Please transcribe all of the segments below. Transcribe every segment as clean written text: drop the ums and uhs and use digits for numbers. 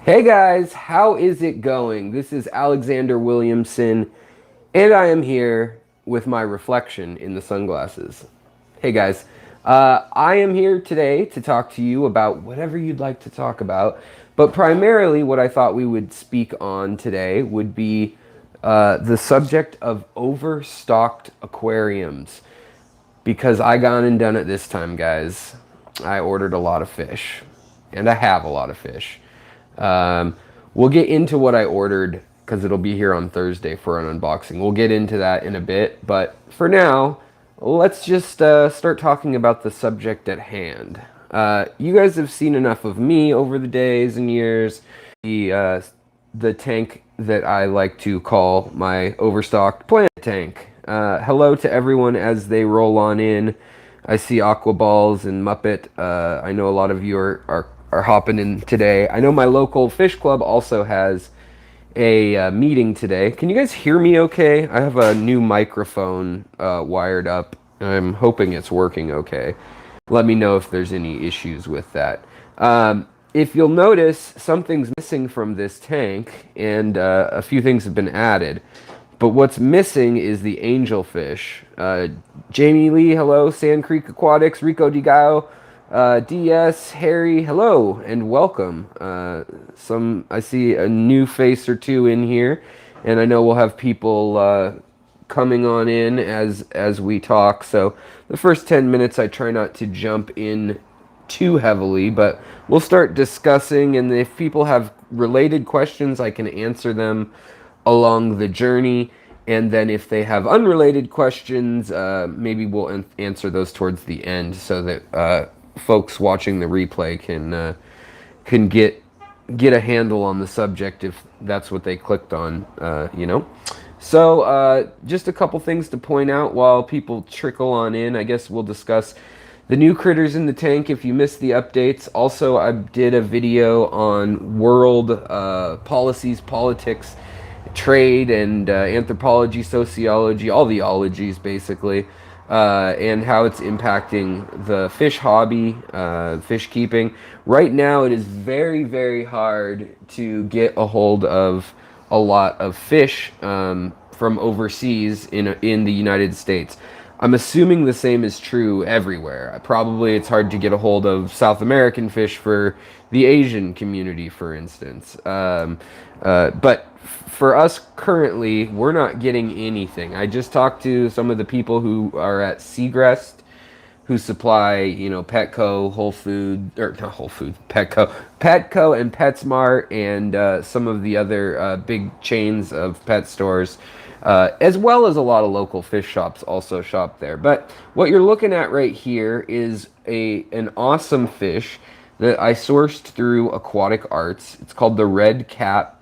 Hey guys, how is it going? This is Alexander Williamson, and I am here with my reflection in the sunglasses. Hey guys, I am here today to talk to you about whatever you'd like to talk about, but primarily what I thought we would speak on today would be the subject of overstocked aquariums. Because I gone and done it this time, guys. I ordered a lot of fish, and I have a lot of fish. We'll get into what I ordered because it'll be here on Thursday for an unboxing. We'll get into that in a bit, but for now, let's just start talking about the subject at hand. You guys have seen enough of me over the days and years. The tank that I like to call my overstocked plant tank. Hello to everyone as they roll on in. I see Aqua Balls and Muppet. I know a lot of you are hopping in today. I know my local fish club also has a meeting today. Can you guys hear me okay? I have a new microphone wired up. I'm hoping it's working okay. Let me know if there's any issues with that. If you'll notice, something's missing from this tank, and a few things have been added. But what's missing is the angelfish. Jamie Lee, hello. Sand Creek Aquatics, Rico DiGao, DS, Harry, hello, and welcome. I see a new face or two in here, and I know we'll have people coming on in as we talk. So the first 10 minutes I try not to jump in too heavily, but we'll start discussing, and if people have related questions, I can answer them along the journey, and then if they have unrelated questions, maybe we'll answer those towards the end so that folks watching the replay can get a handle on the subject if that's what they clicked on, you know. So just a couple things to point out while people trickle on in. I guess we'll discuss the new critters in the tank if you missed the updates. Also, I did a video on world policies, politics, trade, and anthropology, sociology, all the ologies basically, and how it's impacting the fish hobby, fish keeping. Right now it is very, very hard to get a hold of a lot of fish from overseas in the United States. I'm assuming the same is true everywhere. Probably it's hard to get a hold of South American fish for the Asian community, for instance. But for us currently, we're not getting anything. I just talked to some of the people who are at Segrest, who supply, you know, Petco, Whole Food, or not Whole Food, Petco and PetSmart, and some of the other big chains of pet stores. As well as a lot of local fish shops also shop there. But what you're looking at right here is an awesome fish that I sourced through Aquatic Arts. It's called the red-capped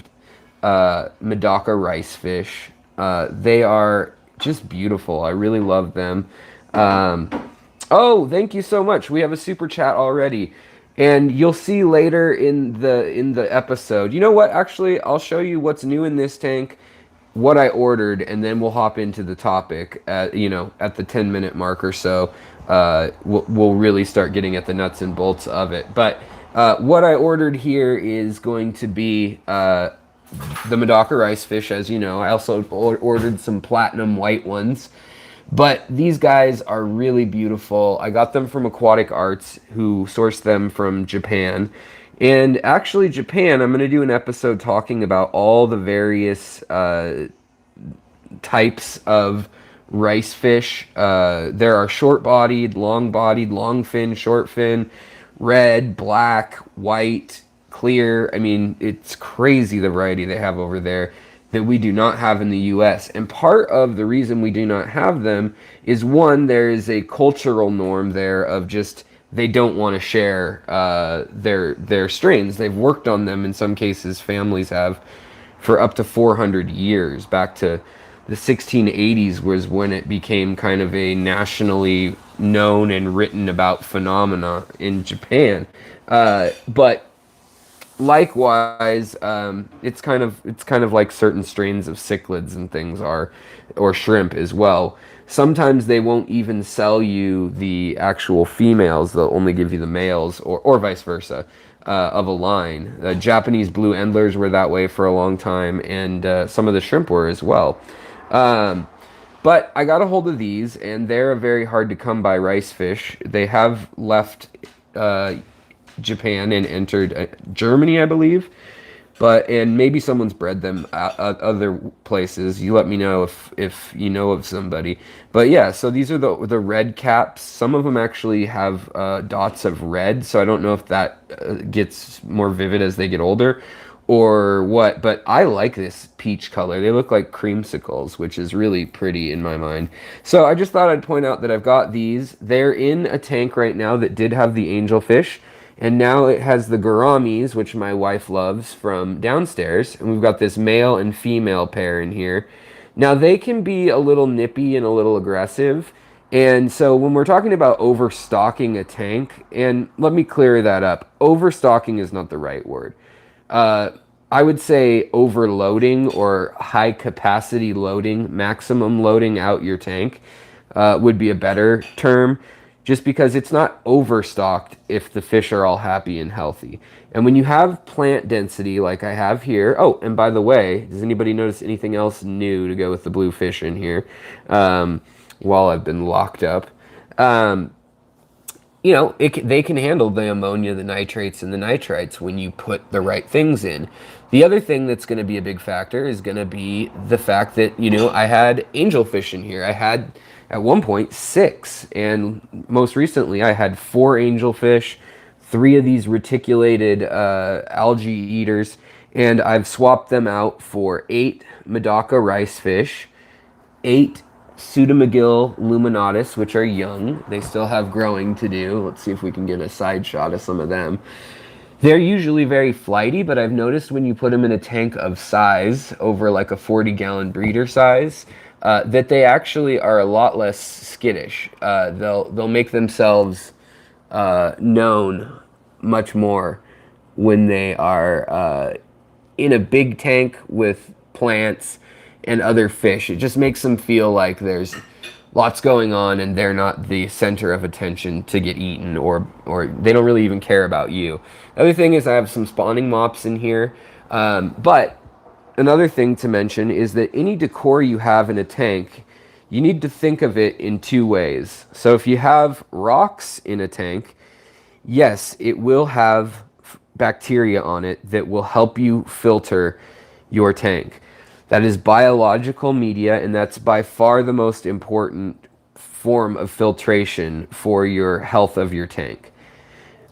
Medaka rice fish. They are just beautiful. I really love them. Oh, thank you so much. We have a super chat already. And you'll see later in the episode. You know what? Actually, I'll show you what's new in this tank, what I ordered, and then we'll hop into the topic at the 10-minute mark or so. We'll really start getting at the nuts and bolts of it. But what I ordered here is going to be the Medaka rice fish, as you know. I also ordered some platinum white ones. But these guys are really beautiful. I got them from Aquatic Arts, who sourced them from Japan. And actually, Japan, I'm going to do an episode talking about all the various types of rice fish. There are short-bodied, long fin, short fin, red, black, white, clear. I mean, it's crazy the variety they have over there that we do not have in the U.S. And part of the reason we do not have them is, one, there is a cultural norm there of just they don't want to share their strains. They've worked on them, in some cases, families have, for up to 400 years. Back to the 1680s was when it became kind of a nationally known and written about phenomena in Japan. But likewise, it's kind of like certain strains of cichlids and things are, or shrimp as well. Sometimes they won't even sell you the actual females; they'll only give you the males, or vice versa. of a line. Japanese blue endlers were that way for a long time, and some of the shrimp were as well. But I got a hold of these, and they're a very hard to come by rice fish. They have left Japan and entered Germany, I believe. And maybe someone's bred them other places. You let me know if you know of somebody. But yeah, so these are the red caps. Some of them actually have dots of red, so I don't know if that gets more vivid as they get older or what. But I like this peach color. They look like creamsicles, which is really pretty in my mind. So I just thought I'd point out that I've got these. They're in a tank right now that did have the angelfish. And now it has the Gouramis, which my wife loves, from downstairs. And we've got this male and female pair in here. Now, they can be a little nippy and a little aggressive. And so when we're talking about overstocking a tank, and let me clear that up, overstocking is not the right word. I would say overloading or high capacity loading, maximum loading out your tank would be a better term. Just because it's not overstocked if the fish are all happy and healthy. And when you have plant density like I have here, oh, and by the way, does anybody notice anything else new to go with the blue fish in here while I've been locked up? You know, they can handle the ammonia, the nitrates, and the nitrites when you put the right things in. The other thing that's going to be a big factor is going to be the fact that, you know, I had angelfish in here. I had, at one point, 6. And most recently, I had 4 angelfish, 3 of these reticulated algae eaters, and I've swapped them out for 8 Medaka rice fish, 8 Pseudomagil luminatus, which are young. They still have growing to do. Let's see if we can get a side shot of some of them. They're usually very flighty, but I've noticed when you put them in a tank of size, over like a 40-gallon breeder size, that they actually are a lot less skittish. They'll make themselves known much more when they are in a big tank with plants and other fish. It just makes them feel like there's lots going on and they're not the center of attention to get eaten, or they don't really even care about you. The other thing is I have some spawning mops in here. But another thing to mention is that any decor you have in a tank, you need to think of it in 2 ways. So if you have rocks in a tank, yes, it will have bacteria on it that will help you filter your tank. That is biological media, and that's by far the most important form of filtration for your health of your tank.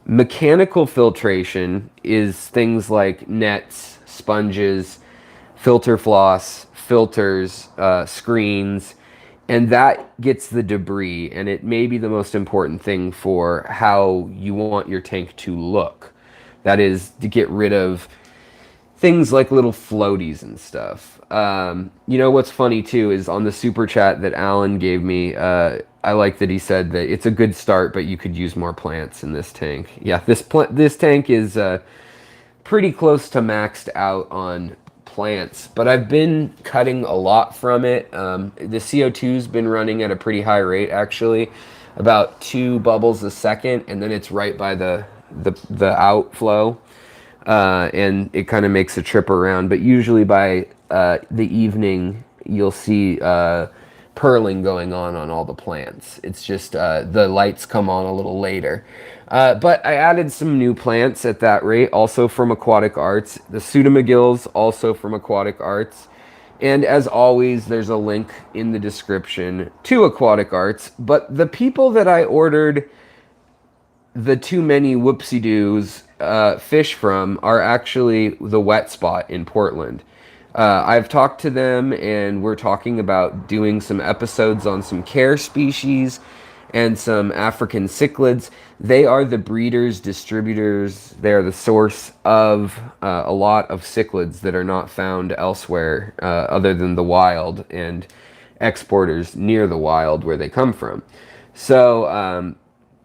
Mechanical filtration is things like nets, sponges, filter floss, filters, screens, and that gets the debris, and it may be the most important thing for how you want your tank to look. That is to get rid of things like little floaties and stuff. You know what's funny too is on the super chat that Alan gave me, I like that he said that it's a good start, but you could use more plants in this tank. Yeah, this tank is pretty close to maxed out on plants, but I've been cutting a lot from it. The CO2's been running at a pretty high rate, actually, about 2 bubbles a second, and then it's right by the outflow. And it kind of makes a trip around, but usually by the evening you'll see pearling going on all the plants. It's just the lights come on a little later. But I added some new plants at that rate, also from Aquatic Arts. The Pseudomagils, also from Aquatic Arts. And as always, there's a link in the description to Aquatic Arts. But the people that I ordered the too many whoopsie-doos fish from are actually the Wet Spot in Portland. I've talked to them, and we're talking about doing some episodes on some care species and some African cichlids. They are the breeders, distributors. They are the source of a lot of cichlids that are not found elsewhere other than the wild, and exporters near the wild where they come from. So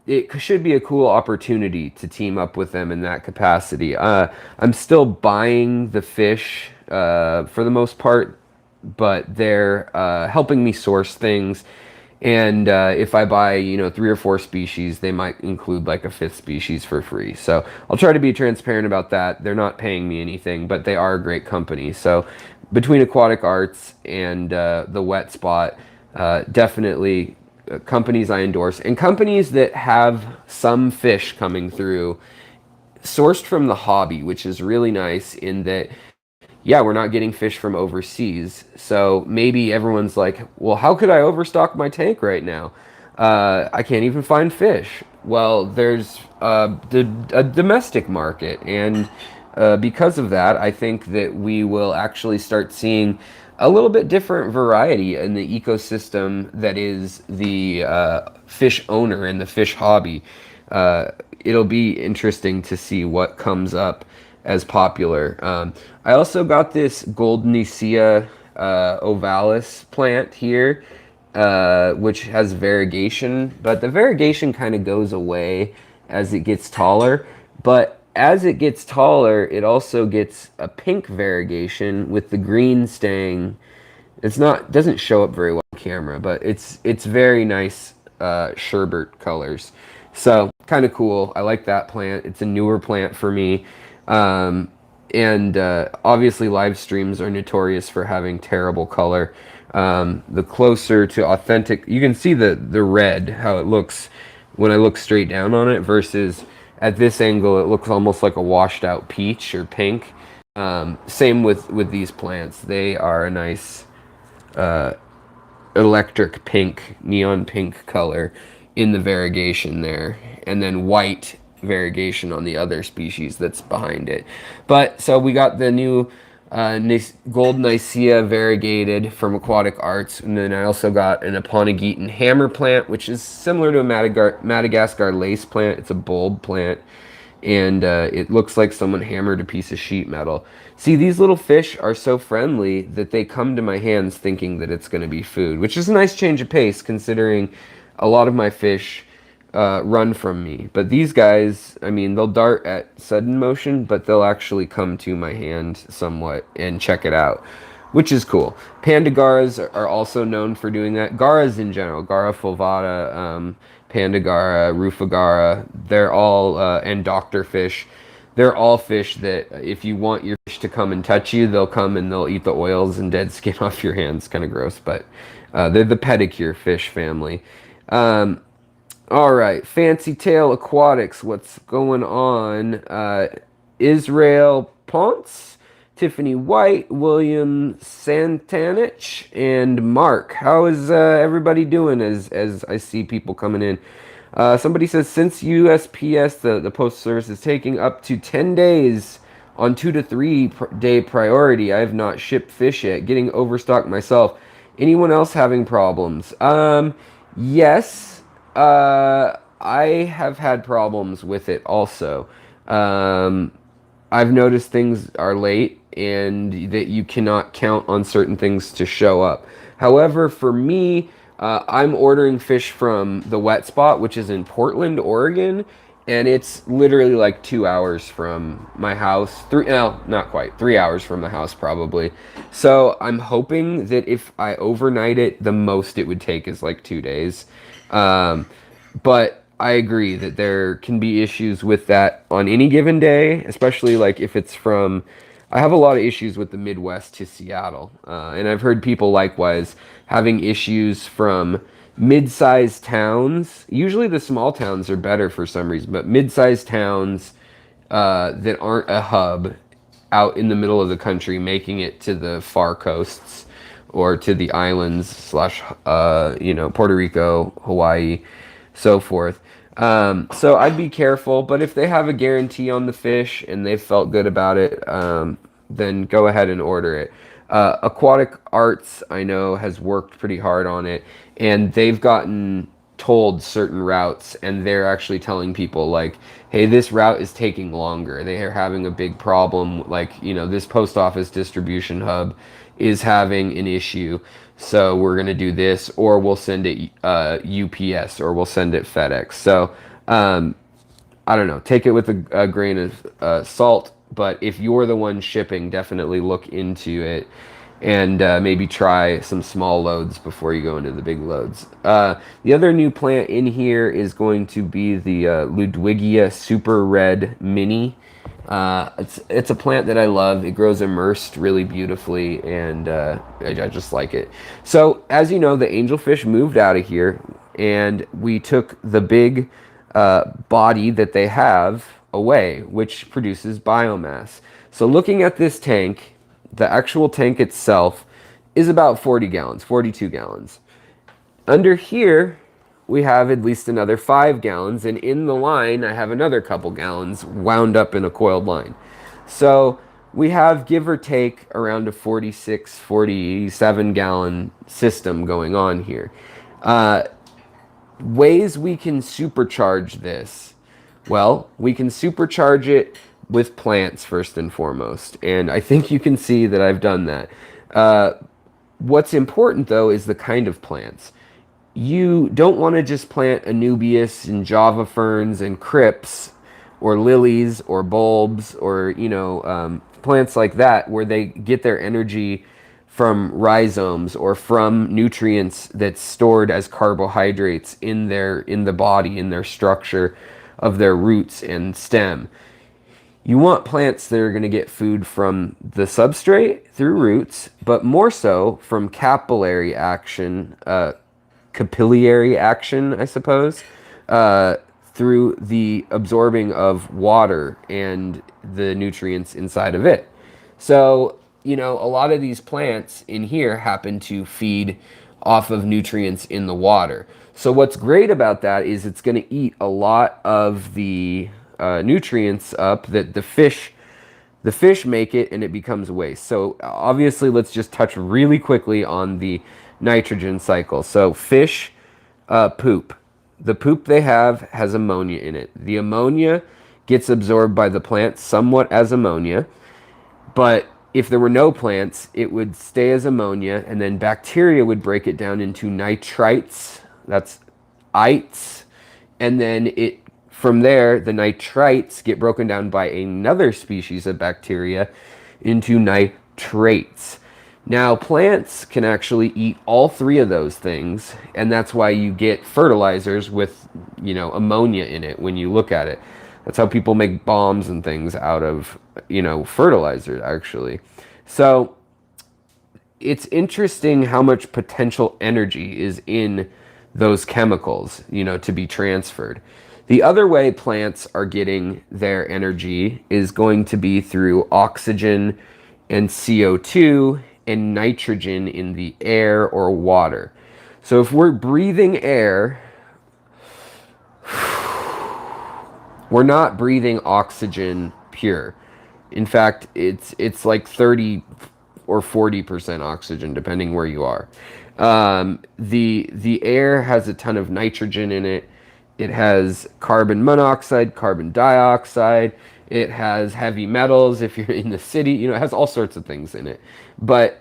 it should be a cool opportunity to team up with them in that capacity. I'm still buying the fish for the most part, but they're helping me source things. And if I buy, 3 or 4 species, they might include like a 5th species for free. So I'll try to be transparent about that. They're not paying me anything, but they are a great company. So between Aquatic Arts and the Wet Spot, definitely companies I endorse, and companies that have some fish coming through sourced from the hobby, which is really nice in that, yeah, we're not getting fish from overseas. So maybe everyone's like, well, how could I overstock my tank right now? I can't even find fish. Well, there's a domestic market. And because of that, I think that we will actually start seeing a little bit different variety in the ecosystem that is the fish owner and the fish hobby. It'll be interesting to see what comes up as popular. I also got this gold Nasiha Ovilus plant here, which has variegation, but the variegation kind of goes away as it gets taller. But as it gets taller, it also gets a pink variegation with the green staying. It's not, doesn't show up very well on camera, but it's very nice sherbet colors. So kind of cool. I like that plant. It's a newer plant for me. And obviously live streams are notorious for having terrible color. The closer to authentic, you can see the red, how it looks when I look straight down on it, versus at this angle, it looks almost like a washed out peach or pink. Same with these plants. They are a nice electric pink, neon pink color in the variegation there, and then white variegation on the other species that's behind it. But so we got the new gold Nasiha variegated from Aquatic Arts, and then I also got an Aponigeton hammer plant, which is similar to a Madagascar lace plant. It's a bulb plant, and it looks like someone hammered a piece of sheet metal. See, these little fish are so friendly that they come to my hands thinking that it's going to be food, which is a nice change of pace considering a lot of my fish run from me. But these guys, I mean, they'll dart at sudden motion, but they'll actually come to my hand somewhat and check it out, which is cool. Panda Gars are also known for doing that. Garas in general, Gara fulvata, Panda Gara, Rufagara, they're all, and Doctor Fish, they're all fish that if you want your fish to come and touch you, they'll come and they'll eat the oils and dead skin off your hands. Kind of gross, but they're the pedicure fish family. All right, Fancy Tail Aquatics, what's going on? Israel Ponce, Tiffany White, William Santanich, and Mark. How is everybody doing as I see people coming in? Somebody says, since USPS, the Postal Service, is taking up to 10 days on 2 to 3 day priority, I have not shipped fish yet, getting overstocked myself. Anyone else having problems? Yes, I have had problems with it also. I've noticed things are late and that you cannot count on certain things to show up. However, for me, I'm ordering fish from the Wet Spot, which is in Portland, Oregon, and it's literally like 2 hours from my house. Not quite, 3 hours from the house probably. So I'm hoping that if I overnight it, the most it would take is like 2 days. But I agree that there can be issues with that on any given day, especially like if it's from, I have a lot of issues with the Midwest to Seattle. And I've heard people likewise having issues from mid-sized towns. Usually the small towns are better for some reason, but mid-sized towns that aren't a hub out in the middle of the country, making it to the far coasts or to the islands slash, Puerto Rico, Hawaii, so forth. So I'd be careful, but if they have a guarantee on the fish and they felt good about it, then go ahead and order it. Aquatic Arts, I know, has worked pretty hard on it, and they've gotten told certain routes, and they're actually telling people like, hey, this route is taking longer. They are having a big problem, like, this post office distribution hub is having an issue, so we're going to do this, or we'll send it UPS, or we'll send it FedEx. So I don't know, take it with a grain of salt, but if you're the one shipping, definitely look into it and maybe try some small loads before you go into the big loads. The other new plant in here is going to be the Ludwigia Super Red Mini. It's a plant that I love. It grows immersed really beautifully, and I just like it. So, as you know, the angelfish moved out of here, and we took the big body that they have away, which produces biomass. So looking at this tank, the actual tank itself is about 40 gallons, 42 gallons. Under here, we have at least another 5 gallons, and in the line, I have another couple gallons wound up in a coiled line. So we have, give or take, around a 46, 47 gallon system going on here. Ways we can supercharge this. Well, we can supercharge it with plants first and foremost, and I think you can see that I've done that. What's important though is the kind of plants. You don't want to just plant Anubias and Java ferns and crypts or lilies or bulbs or plants like that where they get their energy from rhizomes or from nutrients that's stored as carbohydrates in the body, in their structure of their roots and stem. You want plants that are going to get food from the substrate through roots, but more so from capillary action, capillary action, I suppose, through the absorbing of water and the nutrients inside of it. So, a lot of these plants in here happen to feed off of nutrients in the water. So what's great about that is it's going to eat a lot of the nutrients up that the fish make it, and it becomes waste. So obviously, let's just touch really quickly on the nitrogen cycle. So fish poop. The poop they have has ammonia in it. The ammonia gets absorbed by the plant somewhat as ammonia, but if there were no plants, it would stay as ammonia, and then bacteria would break it down into nitrites, that's ites, and then from there, the nitrites get broken down by another species of bacteria into nitrates. Now, plants can actually eat all three of those things, and that's why you get fertilizers with, ammonia in it when you look at it. That's how people make bombs and things out of, fertilizer, actually. So it's interesting how much potential energy is in those chemicals, to be transferred. The other way plants are getting their energy is going to be through oxygen and CO2 and nitrogen in the air or water. So if we're breathing air, we're not breathing oxygen pure. In fact, it's like 30 or 40% oxygen, depending where you are. The air has a ton of nitrogen in it. It has carbon monoxide, carbon dioxide. It has heavy metals if you're in the city. It has all sorts of things in it. But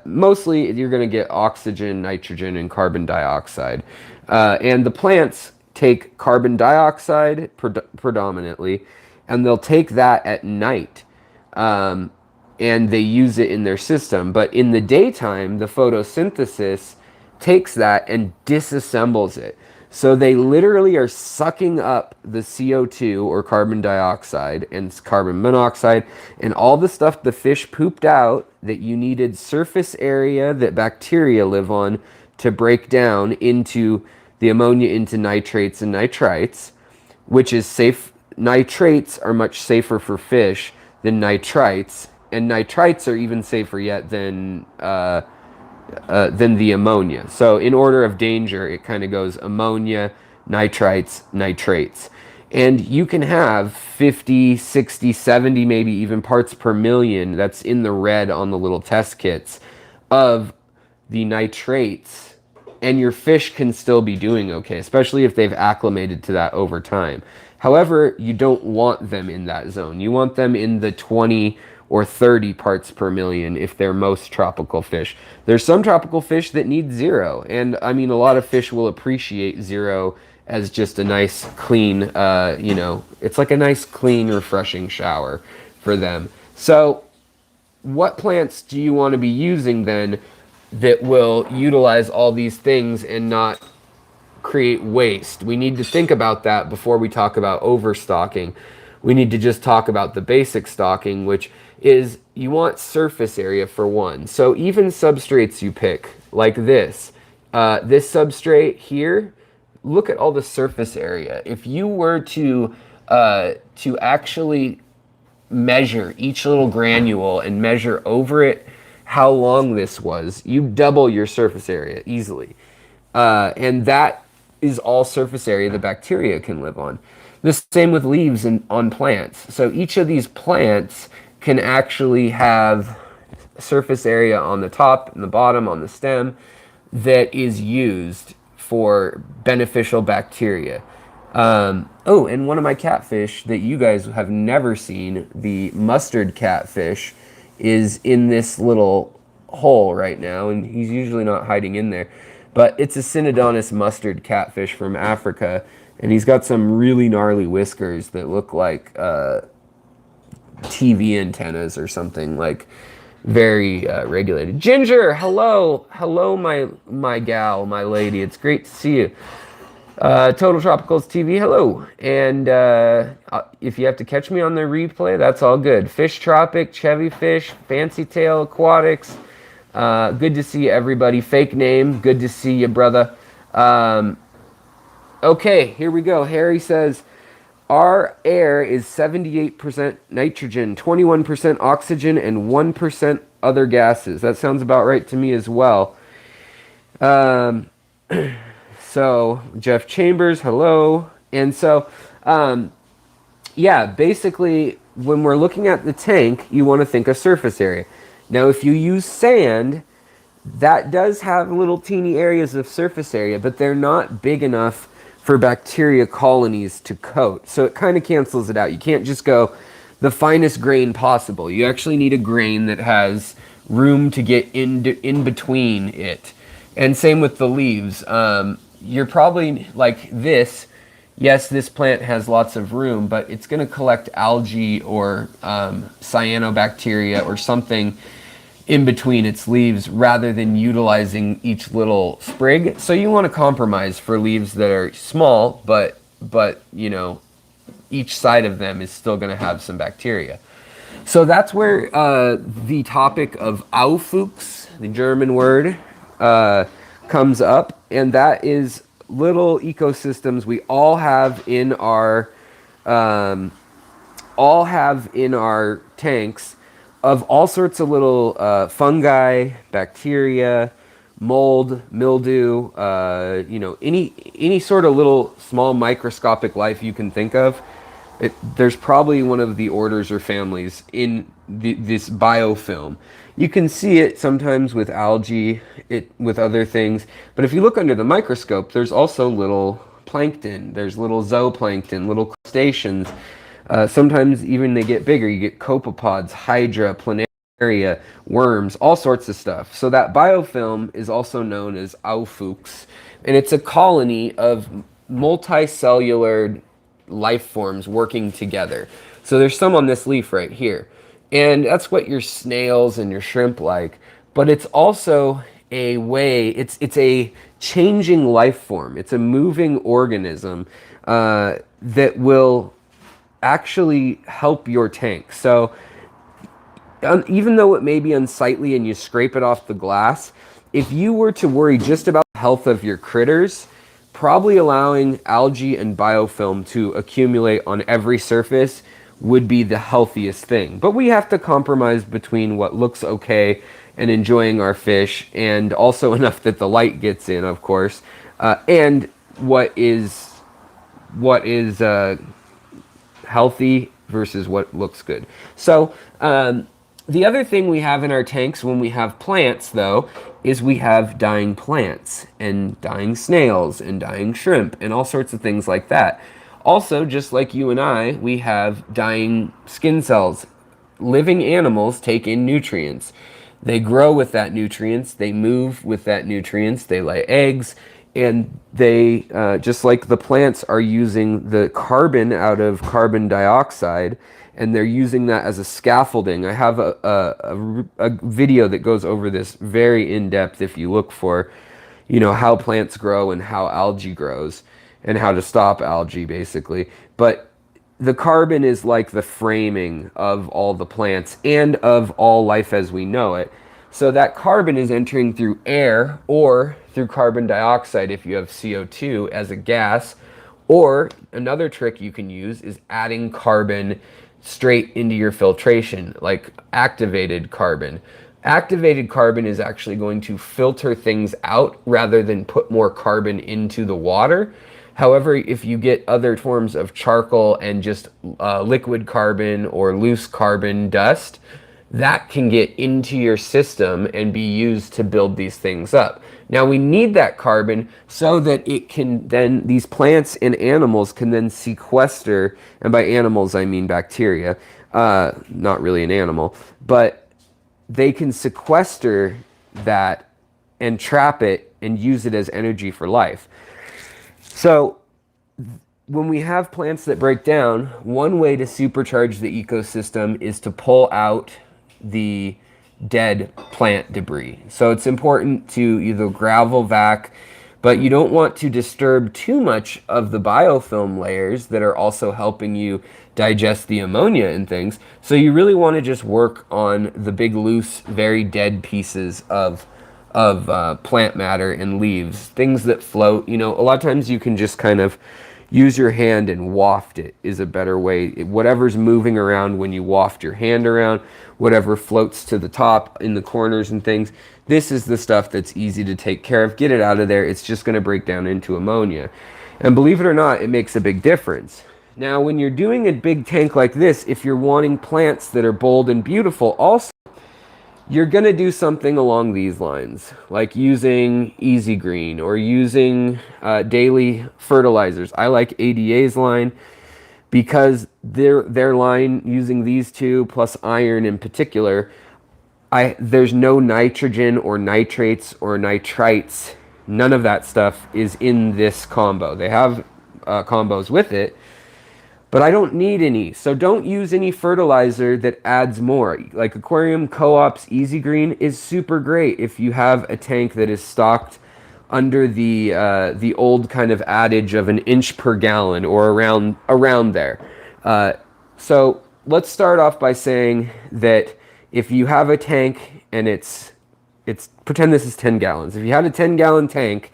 mostly you're going to get oxygen, nitrogen, and carbon dioxide. And the plants take carbon dioxide predominantly, and they'll take that at night. And they use it in their system. But in the daytime, the photosynthesis takes that and disassembles it. So they literally are sucking up the CO2 or carbon dioxide and carbon monoxide and all the stuff the fish pooped out that you needed surface area that bacteria live on to break down into the ammonia into nitrates and nitrites, which is safe. Nitrates are much safer for fish than nitrites, and nitrites are even safer yet than the ammonia. So in order of danger, it kind of goes ammonia, nitrites, nitrates. And you can have 50, 60, 70, maybe even parts per million, that's in the red on the little test kits, of the nitrates, and your fish can still be doing okay, especially if they've acclimated to that over time. However, you don't want them in that zone. You want them in the 20 or 30 parts per million if they're most tropical fish. There's some tropical fish that need 0, and I mean, a lot of fish will appreciate 0 as just a nice clean, it's like a nice clean refreshing shower for them. So what plants do you want to be using then that will utilize all these things and not create waste? We need to think about that before we talk about overstocking. We need to just talk about the basic stocking, which is you want surface area for one. So even substrates you pick, like this substrate here, look at all the surface area. If you were to actually measure each little granule and measure over it how long this was, you double your surface area easily. And that is all surface area the bacteria can live on. The same with leaves on plants. So each of these plants can actually have surface area on the top and the bottom on the stem that is used for beneficial bacteria. Oh, and one of my catfish that you guys have never seen, the mustard catfish, is in this little hole right now, and he's usually not hiding in there. But it's a Synodontis mustard catfish from Africa, and he's got some really gnarly whiskers that look like TV antennas or something, like very regulated. Ginger, hello, my gal, my lady. It's great to see you. Total Tropicals TV, hello. And if you have to catch me on the replay, that's all good. Fish Tropic, Chevy Fish, Fancy Tail Aquatics. Good to see everybody. Fake name, good to see you, brother. Okay, here we go. Harry says, our air is 78% nitrogen, 21% oxygen, and 1% other gases. That sounds about right to me as well. So, Jeff Chambers, hello. And so, yeah, basically, when we're looking at the tank, you want to think of surface area. Now, if you use sand, that does have little teeny areas of surface area, but they're not big enough for bacteria colonies to coat. So it kind of cancels it out. You can't just go the finest grain possible. You actually need a grain that has room to get in between it. And same with the leaves. You're probably like this. Yes, this plant has lots of room, but it's going to collect algae or cyanobacteria or something in between its leaves rather than utilizing each little sprig. So you want to compromise for leaves that are small, but you know, each side of them is still going to have some bacteria. So that's where the topic of Aufwuchs, the German word, comes up, and that is little ecosystems we all have in our tanks of all sorts of little fungi, bacteria, mold, mildew, you know, any sort of little small microscopic life you can think of. There's probably one of the orders or families in this biofilm. You can see it sometimes with algae, with other things, but if you look under the microscope, there's also little plankton, there's little zooplankton, little crustaceans. Sometimes even they get bigger. You get copepods, hydra, planaria, worms, all sorts of stuff. So that biofilm is also known as Aufwuchs, and it's a colony of multicellular life forms working together. So there's some on this leaf right here. And that's what your snails and your shrimp like. But it's also a way, it's a changing life form. It's a moving organism that will actually help your tank. So even though it may be unsightly and you scrape it off the glass, if you were to worry just about the health of your critters, probably allowing algae and biofilm to accumulate on every surface would be the healthiest thing. But we have to compromise between what looks okay and enjoying our fish, and also enough that the light gets in, of course, and what is healthy versus what looks good. So the other thing we have in our tanks when we have plants, though, is we have dying plants and dying snails and dying shrimp and all sorts of things like that. Also, just like you and I, we have dying skin cells. Living animals take in nutrients. They grow with that nutrients, they move with that nutrients, they lay eggs, and they, just like the plants are using the carbon out of carbon dioxide and they're using that as a scaffolding. I have a video that goes over this very in depth if you look for, you know, how plants grow and how algae grows and how to stop algae basically. But the carbon is like the framing of all the plants and of all life as we know it. So that carbon is entering through air or through carbon dioxide if you have CO2 as a gas. Or another trick you can use is adding carbon straight into your filtration, like activated carbon. Activated carbon is actually going to filter things out rather than put more carbon into the water. However, if you get other forms of charcoal and just liquid carbon or loose carbon dust, that can get into your system and be used to build these things up. Now we need that carbon so that it can then, these plants and animals can then sequester, and by animals I mean bacteria, not really an animal, but they can sequester that and trap it and use it as energy for life. So when we have plants that break down, one way to supercharge the ecosystem is to pull out the dead plant debris. So it's important to either gravel vac, but you don't want to disturb too much of the biofilm layers that are also helping you digest the ammonia and things. So you really want to just work on the big loose, very dead pieces of plant matter and leaves, things that float. You know, a lot of times you can just kind of use your hand and waft it is a better way. Whatever's moving around when you waft your hand around, whatever floats to the top in the corners and things, this is the stuff that's easy to take care of. Get it out of there. It's just going to break down into ammonia. And believe it or not, it makes a big difference. Now, when you're doing a big tank like this, if you're wanting plants that are bold and beautiful also, you're going to do something along these lines, like using Easy Green or using daily fertilizers. I like ADA's line because their line, using these two plus iron in particular, there's no nitrogen or nitrates or nitrites. None of that stuff is in this combo. They have combos with it, but I don't need any. So don't use any fertilizer that adds more. Like Aquarium Co-op's Easy Green is super great if you have a tank that is stocked under the old kind of adage of an inch per gallon or around there. So let's start off by saying that if you have a tank and it's pretend this is 10 gallons. If you had a 10-gallon tank,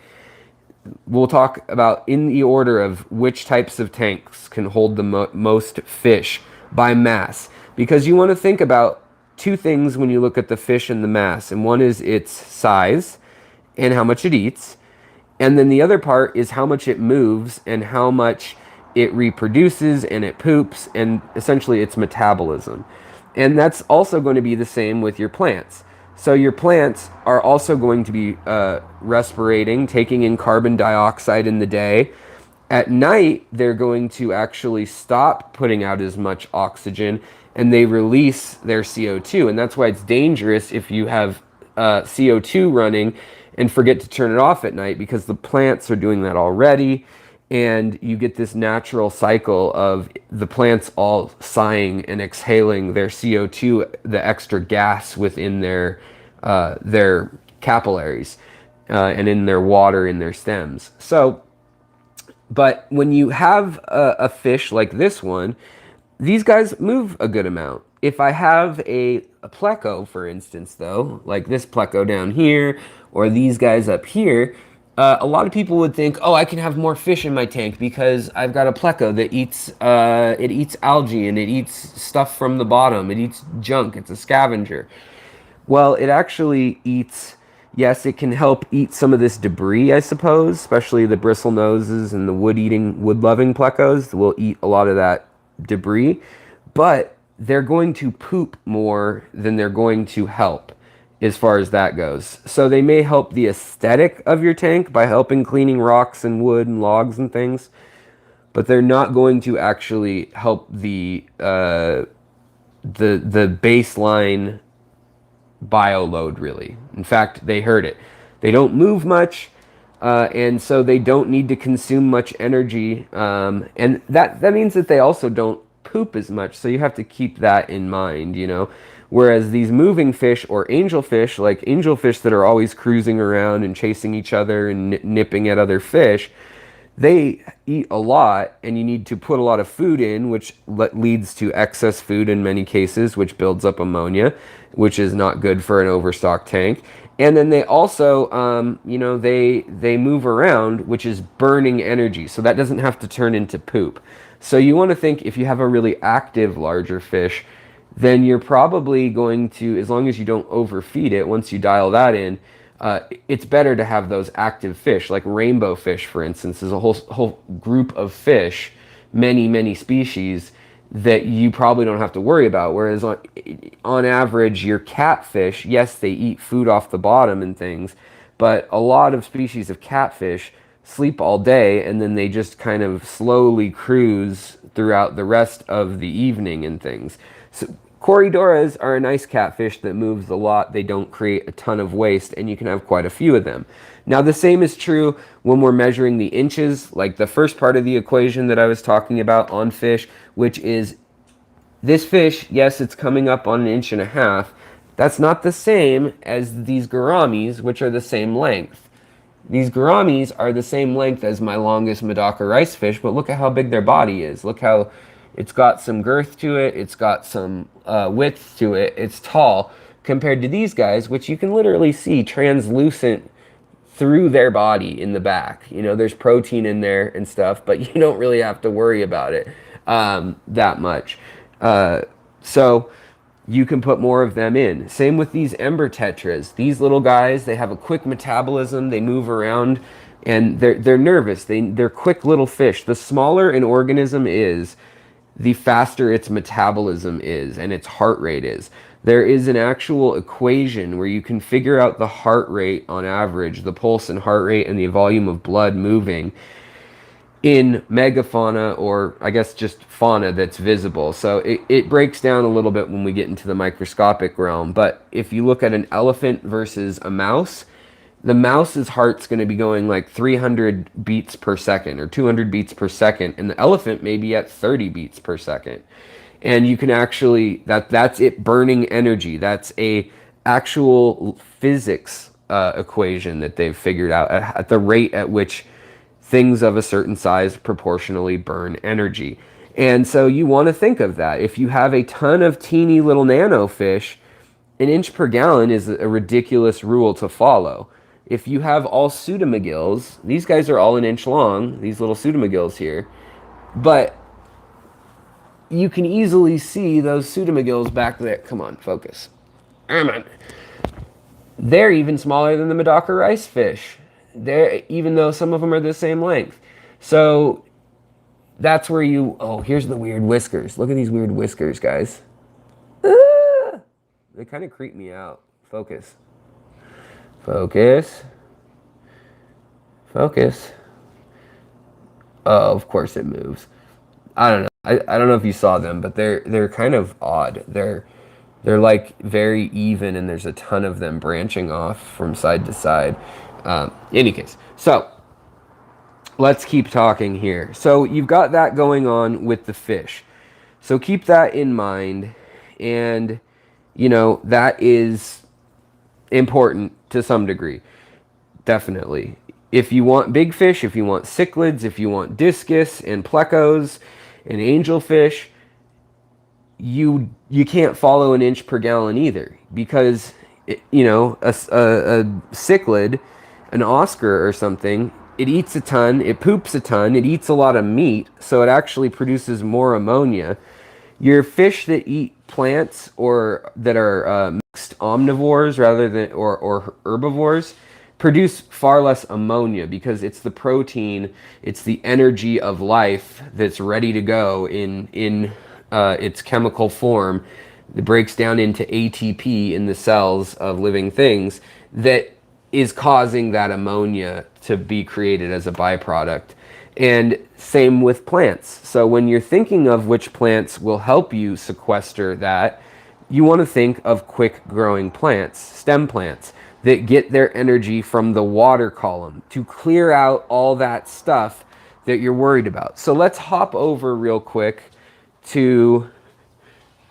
we'll talk about in the order of which types of tanks can hold the most fish by mass. Because you want to think about two things when you look at the fish and the mass. And one is its size and how much it eats. And then the other part is how much it moves and how much it reproduces and it poops, and essentially its metabolism. And that's also going to be the same with your plants. So your plants are also going to be respirating, taking in carbon dioxide in the day. At night, they're going to actually stop putting out as much oxygen, and they release their CO2. And that's why it's dangerous if you have CO2 running and forget to turn it off at night, because the plants are doing that already. And you get this natural cycle of the plants all sighing and exhaling their CO2, the extra gas within their capillaries and in their water in their stems. So, but when you have a fish like this one, these guys move a good amount. If I have a pleco, for instance, though, like this pleco down here, or these guys up here, a lot of people would think, oh, I can have more fish in my tank because I've got a pleco that eats algae and it eats stuff from the bottom. It eats junk. It's a scavenger. Well, it actually eats, yes, it can help eat some of this debris, I suppose, especially the bristle noses and the wood-loving plecos will eat a lot of that debris, but they're going to poop more than they're going to help as far as that goes. So they may help the aesthetic of your tank by helping cleaning rocks and wood and logs and things, but they're not going to actually help the baseline bioload, really. In fact, they hurt it. They don't move much, and so they don't need to consume much energy, and that means that they also don't poop as much. So you have to keep that in mind, you know. Whereas these moving fish or angelfish, like angelfish that are always cruising around and chasing each other and nipping at other fish, they eat a lot, and you need to put a lot of food in, which leads to excess food in many cases, which builds up ammonia, which is not good for an overstock tank. And then they also, you know, they move around, which is burning energy. So that doesn't have to turn into poop. So you want to think, if you have a really active larger fish, then you're probably going to, as long as you don't overfeed it, once you dial that in, it's better to have those active fish, like rainbow fish, for instance, is a whole group of fish, many species, that you probably don't have to worry about. Whereas on average, your catfish, yes, they eat food off the bottom and things, but a lot of species of catfish sleep all day, and then they just kind of slowly cruise throughout the rest of the evening and things. So Corydoras are a nice catfish that moves a lot. They don't create a ton of waste, and you can have quite a few of them. Now, the same is true when we're measuring the inches, like the first part of the equation that I was talking about on fish, which is this fish, yes, it's coming up on 1.5 inches. That's not the same as these gouramis, which are the same length. These gouramis are the same length as my longest Medaka rice fish, but look at how big their body is. Look how it's got some girth to it. It's got some width to it. It's tall compared to these guys, which you can literally see translucent through their body in the back. You know, there's protein in there and stuff, but you don't really have to worry about it that much. So you can put more of them in. Same with these Ember Tetras. These little guys, they have a quick metabolism. They move around, and they're nervous. They're quick little fish. The smaller an organism is, the faster its metabolism is and its heart rate is. There is an actual equation where you can figure out the heart rate on average, the pulse and heart rate and the volume of blood moving in megafauna, or I guess just fauna that's visible. So it breaks down a little bit when we get into the microscopic realm. But if you look at an elephant versus a mouse, the mouse's heart's going to be going like 300 beats per second or 200 beats per second, and the elephant may be at 30 beats per second. And you can actually, that's it burning energy. That's a actual physics equation that they've figured out at the rate at which things of a certain size proportionally burn energy. And so you want to think of that. If you have a ton of teeny little nano fish, 1 inch per gallon is a ridiculous rule to follow. If you have all pseudomagills, these guys are all 1 inch long, these little pseudomagills here, but you can easily see those pseudomagills back there. Come on, focus. Come on. They're even smaller than the Medaka rice fish. Even though some of them are the same length. So that's where you, oh, here's the weird whiskers. Look at these weird whiskers, guys. Ah! They kind of creep me out. Focus. Focus. Focus. Oh, of course it moves. I don't know. I don't know if you saw them, but they're kind of odd. They're like very even, and there's a ton of them branching off from side to side. Any case, so let's keep talking here. So you've got that going on with the fish. So keep that in mind, and you know that is important to some degree. Definitely. If you want big fish, if you want cichlids, if you want discus and plecos and angelfish, you can't follow 1 inch per gallon either, because you know a cichlid, an Oscar or something, it eats a ton, it poops a ton, it eats a lot of meat, so it actually produces more ammonia. Your fish that eat plants or that are mixed omnivores rather than or herbivores produce far less ammonia, because it's the protein, it's the energy of life that's ready to go in its chemical form. It breaks down into ATP in the cells of living things that is causing that ammonia to be created as a byproduct. And same with plants. So when you're thinking of which plants will help you sequester that, you want to think of quick growing plants, stem plants, that get their energy from the water column to clear out all that stuff that you're worried about. So let's hop over real quick to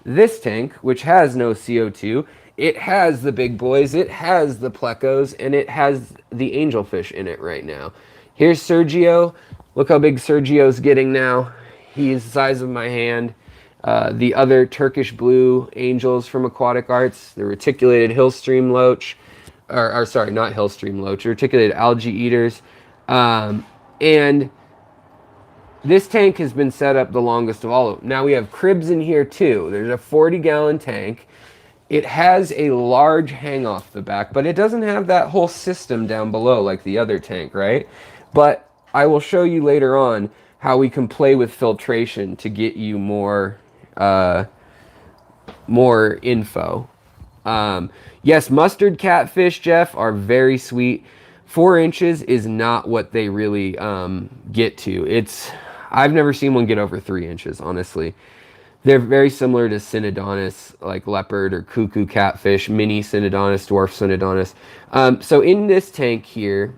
this tank, which has no CO2. It has the big boys, it has the plecos, and it has the angelfish in it right now. Here's Sergio. Look how big Sergio's getting now. He's the size of my hand. The other Turkish blue angels from Aquatic Arts, the reticulated hillstream loach, or sorry, not hillstream loach, reticulated algae eaters. And this tank has been set up the longest of all of them. Now we have cribs in here too. There's a 40-gallon tank. It has a large hang off the back, but it doesn't have that whole system down below like the other tank, right? But I will show you later on how we can play with filtration to get you more info. Yes, mustard catfish, Jeff, are very sweet. 4 inches is not what they really get to. I've never seen one get over 3 inches, honestly. They're very similar to Synodontis, like leopard or cuckoo catfish, mini Synodontis, dwarf Synodontis. So in this tank here,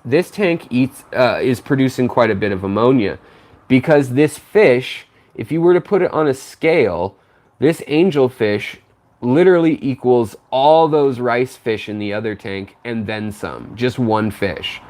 this tank is producing quite a bit of ammonia because this fish, if you were to put it on a scale, this angelfish literally equals all those rice fish in the other tank and then some, just one fish.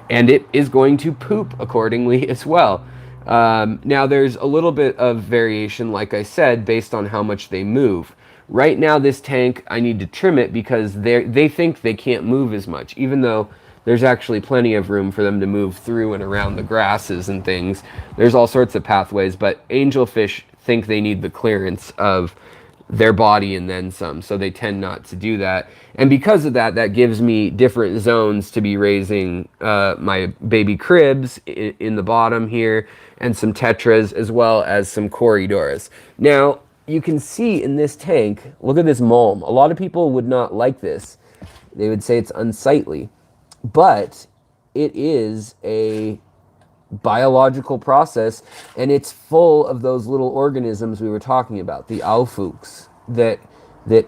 And it is going to poop accordingly as well. Now there's a little bit of variation, like I said, based on how much they move. Right now this tank, I need to trim it because they think they can't move as much, even though there's actually plenty of room for them to move through and around the grasses and things. There's all sorts of pathways, but angelfish think they need the clearance of their body and then some, so they tend not to do that. And because of that, that gives me different zones to be raising my baby cribs in the bottom here, and some tetras, as well as some corridoras. Now, you can see in this tank, look at this mulm. A lot of people would not like this. They would say it's unsightly, but it is a biological process, and it's full of those little organisms we were talking about, the Aufwuchs, that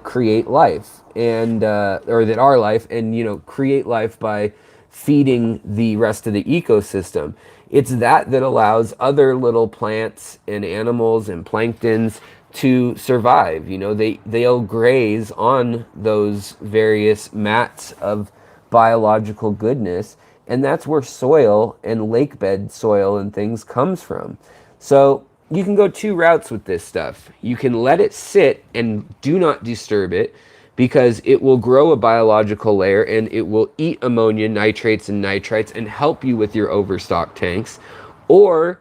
create life, and or that are life, and create life by feeding the rest of the ecosystem. It's that allows other little plants and animals and planktons to survive. They'll graze on those various mats of biological goodness, and that's where soil and lake bed soil and things comes from. So you can go 2 routes with this stuff. You can let it sit and do not disturb it, because it will grow a biological layer and it will eat ammonia, nitrates, and nitrites and help you with your overstock tanks. Or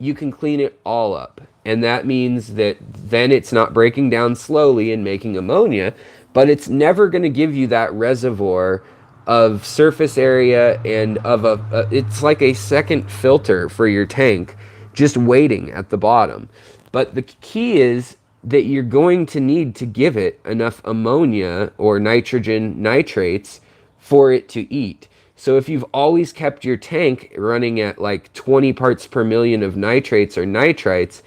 you can clean it all up. And that means that then it's not breaking down slowly and making ammonia, but it's never going to give you that reservoir of surface area and of it's like a second filter for your tank just waiting at the bottom. But the key is that you're going to need to give it enough ammonia or nitrogen nitrates for it to eat. So if you've always kept your tank running at like 20 parts per million of nitrates or nitrites,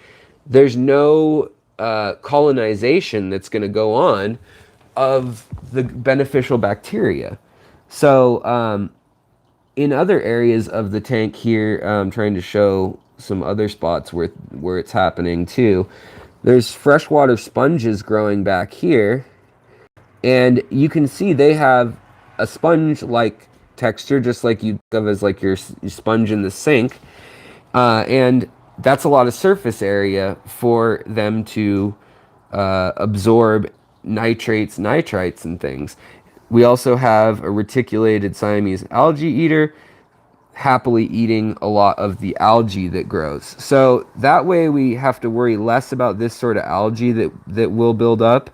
there's no colonization that's going to go on of the beneficial bacteria. So in other areas of the tank here, I'm trying to show some other spots where it's happening too. There's freshwater sponges growing back here, and you can see they have a sponge-like texture, just like you think of as like your sponge in the sink, and that's a lot of surface area for them to absorb nitrates, nitrites, and things. We also have a reticulated Siamese algae eater, happily eating a lot of the algae that grows. So that way we have to worry less about this sort of algae that will build up.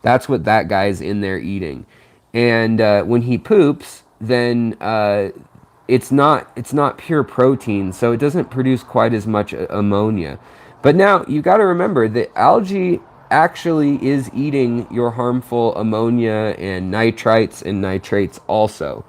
That's what that guy's in there eating. And when he poops, then it's not pure protein, so it doesn't produce quite as much ammonia. But now you got to remember that algae actually is eating your harmful ammonia and nitrites and nitrates also.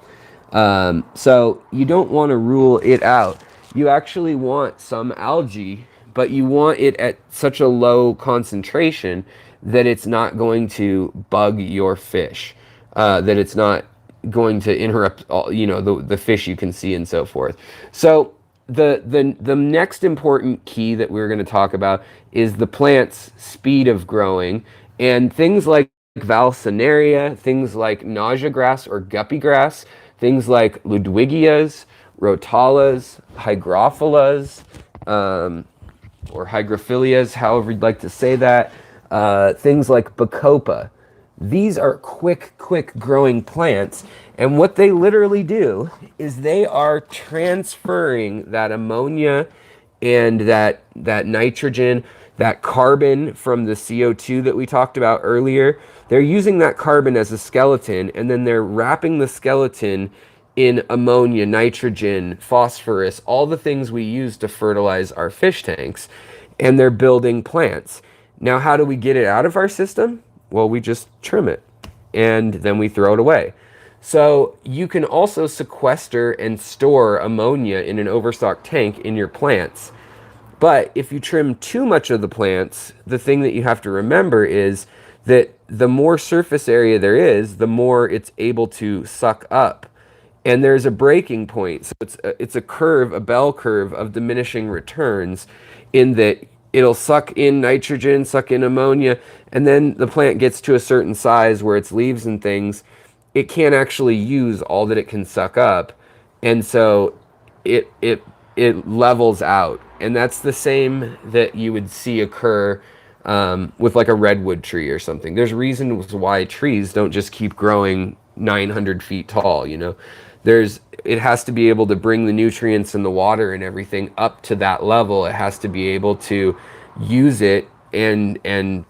So you don't want to rule it out. You actually want some algae, but you want it at such a low concentration that it's not going to bug your fish, that it's not going to interrupt all, the fish you can see and so forth. So the next important key that we're going to talk about is the plant's speed of growing, and things like Valsenaria, things like nausea grass or guppy grass, things like Ludwigias, Rotalas, Hygrophilas, or Hygrophilias, however you'd like to say that, things like Bacopa. These are quick growing plants, and what they literally do is they are transferring that ammonia and that nitrogen, that carbon from the CO2 that we talked about earlier. They're using that carbon as a skeleton, and then they're wrapping the skeleton in ammonia, nitrogen, phosphorus, all the things we use to fertilize our fish tanks, and they're building plants. Now, how do we get it out of our system? Well, we just trim it, and then we throw it away. So you can also sequester and store ammonia in an overstock tank in your plants. But if you trim too much of the plants, the thing that you have to remember is that the more surface area there is, the more it's able to suck up. And there's a breaking point. So it's a curve, a bell curve of diminishing returns, in that it'll suck in nitrogen, suck in ammonia, and then the plant gets to a certain size where its leaves and things, it can't actually use all that it can suck up. And so it levels out. And that's the same that you would see occur with like a redwood tree or something. There's reasons why trees don't just keep growing 900 feet tall, you know. It has to be able to bring the nutrients and the water and everything up to that level. It has to be able to use it and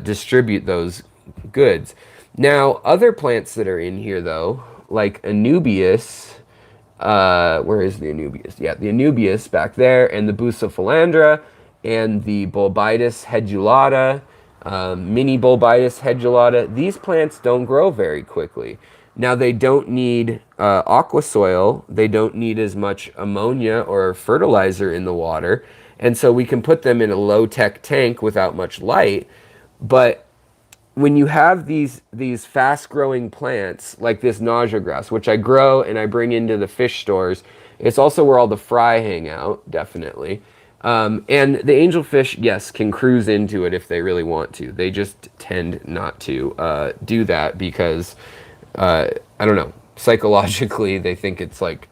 distribute those goods. Now, other plants that are in here, though, like Anubias, where is the Anubias? Yeah, the Anubias back there, and the Bucephalandra, and the Bulbitis hedulata, mini Bulbitis hedulata. These plants don't grow very quickly. Now, they don't need aqua soil. They don't need as much ammonia or fertilizer in the water. And so we can put them in a low-tech tank without much light. But when you have these fast-growing plants, like this nausea grass, which I grow and I bring into the fish stores, it's also where all the fry hang out, definitely. And the angelfish, yes, can cruise into it if they really want to. They just tend not to do that because... I don't know, psychologically they think it's like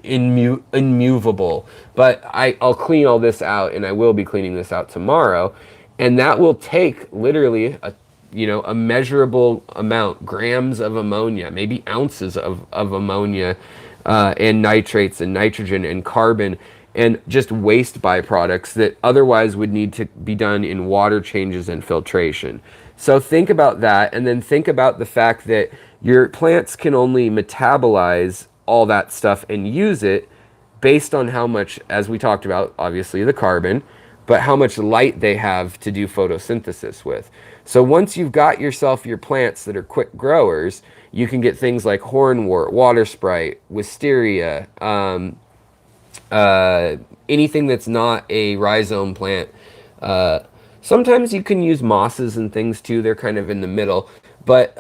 immovable. But I'll clean all this out, and I will be cleaning this out tomorrow, and that will take literally a measurable amount, grams of ammonia, maybe ounces of ammonia, and nitrates and nitrogen and carbon, and just waste byproducts that otherwise would need to be done in water changes and filtration. So think about that, and then think about the fact that your plants can only metabolize all that stuff and use it based on how much, as we talked about, obviously the carbon, but how much light they have to do photosynthesis with. So once you've got yourself your plants that are quick growers, you can get things like hornwort, water sprite, wisteria, anything that's not a rhizome plant. Sometimes you can use mosses and things too. They're kind of in the middle. But,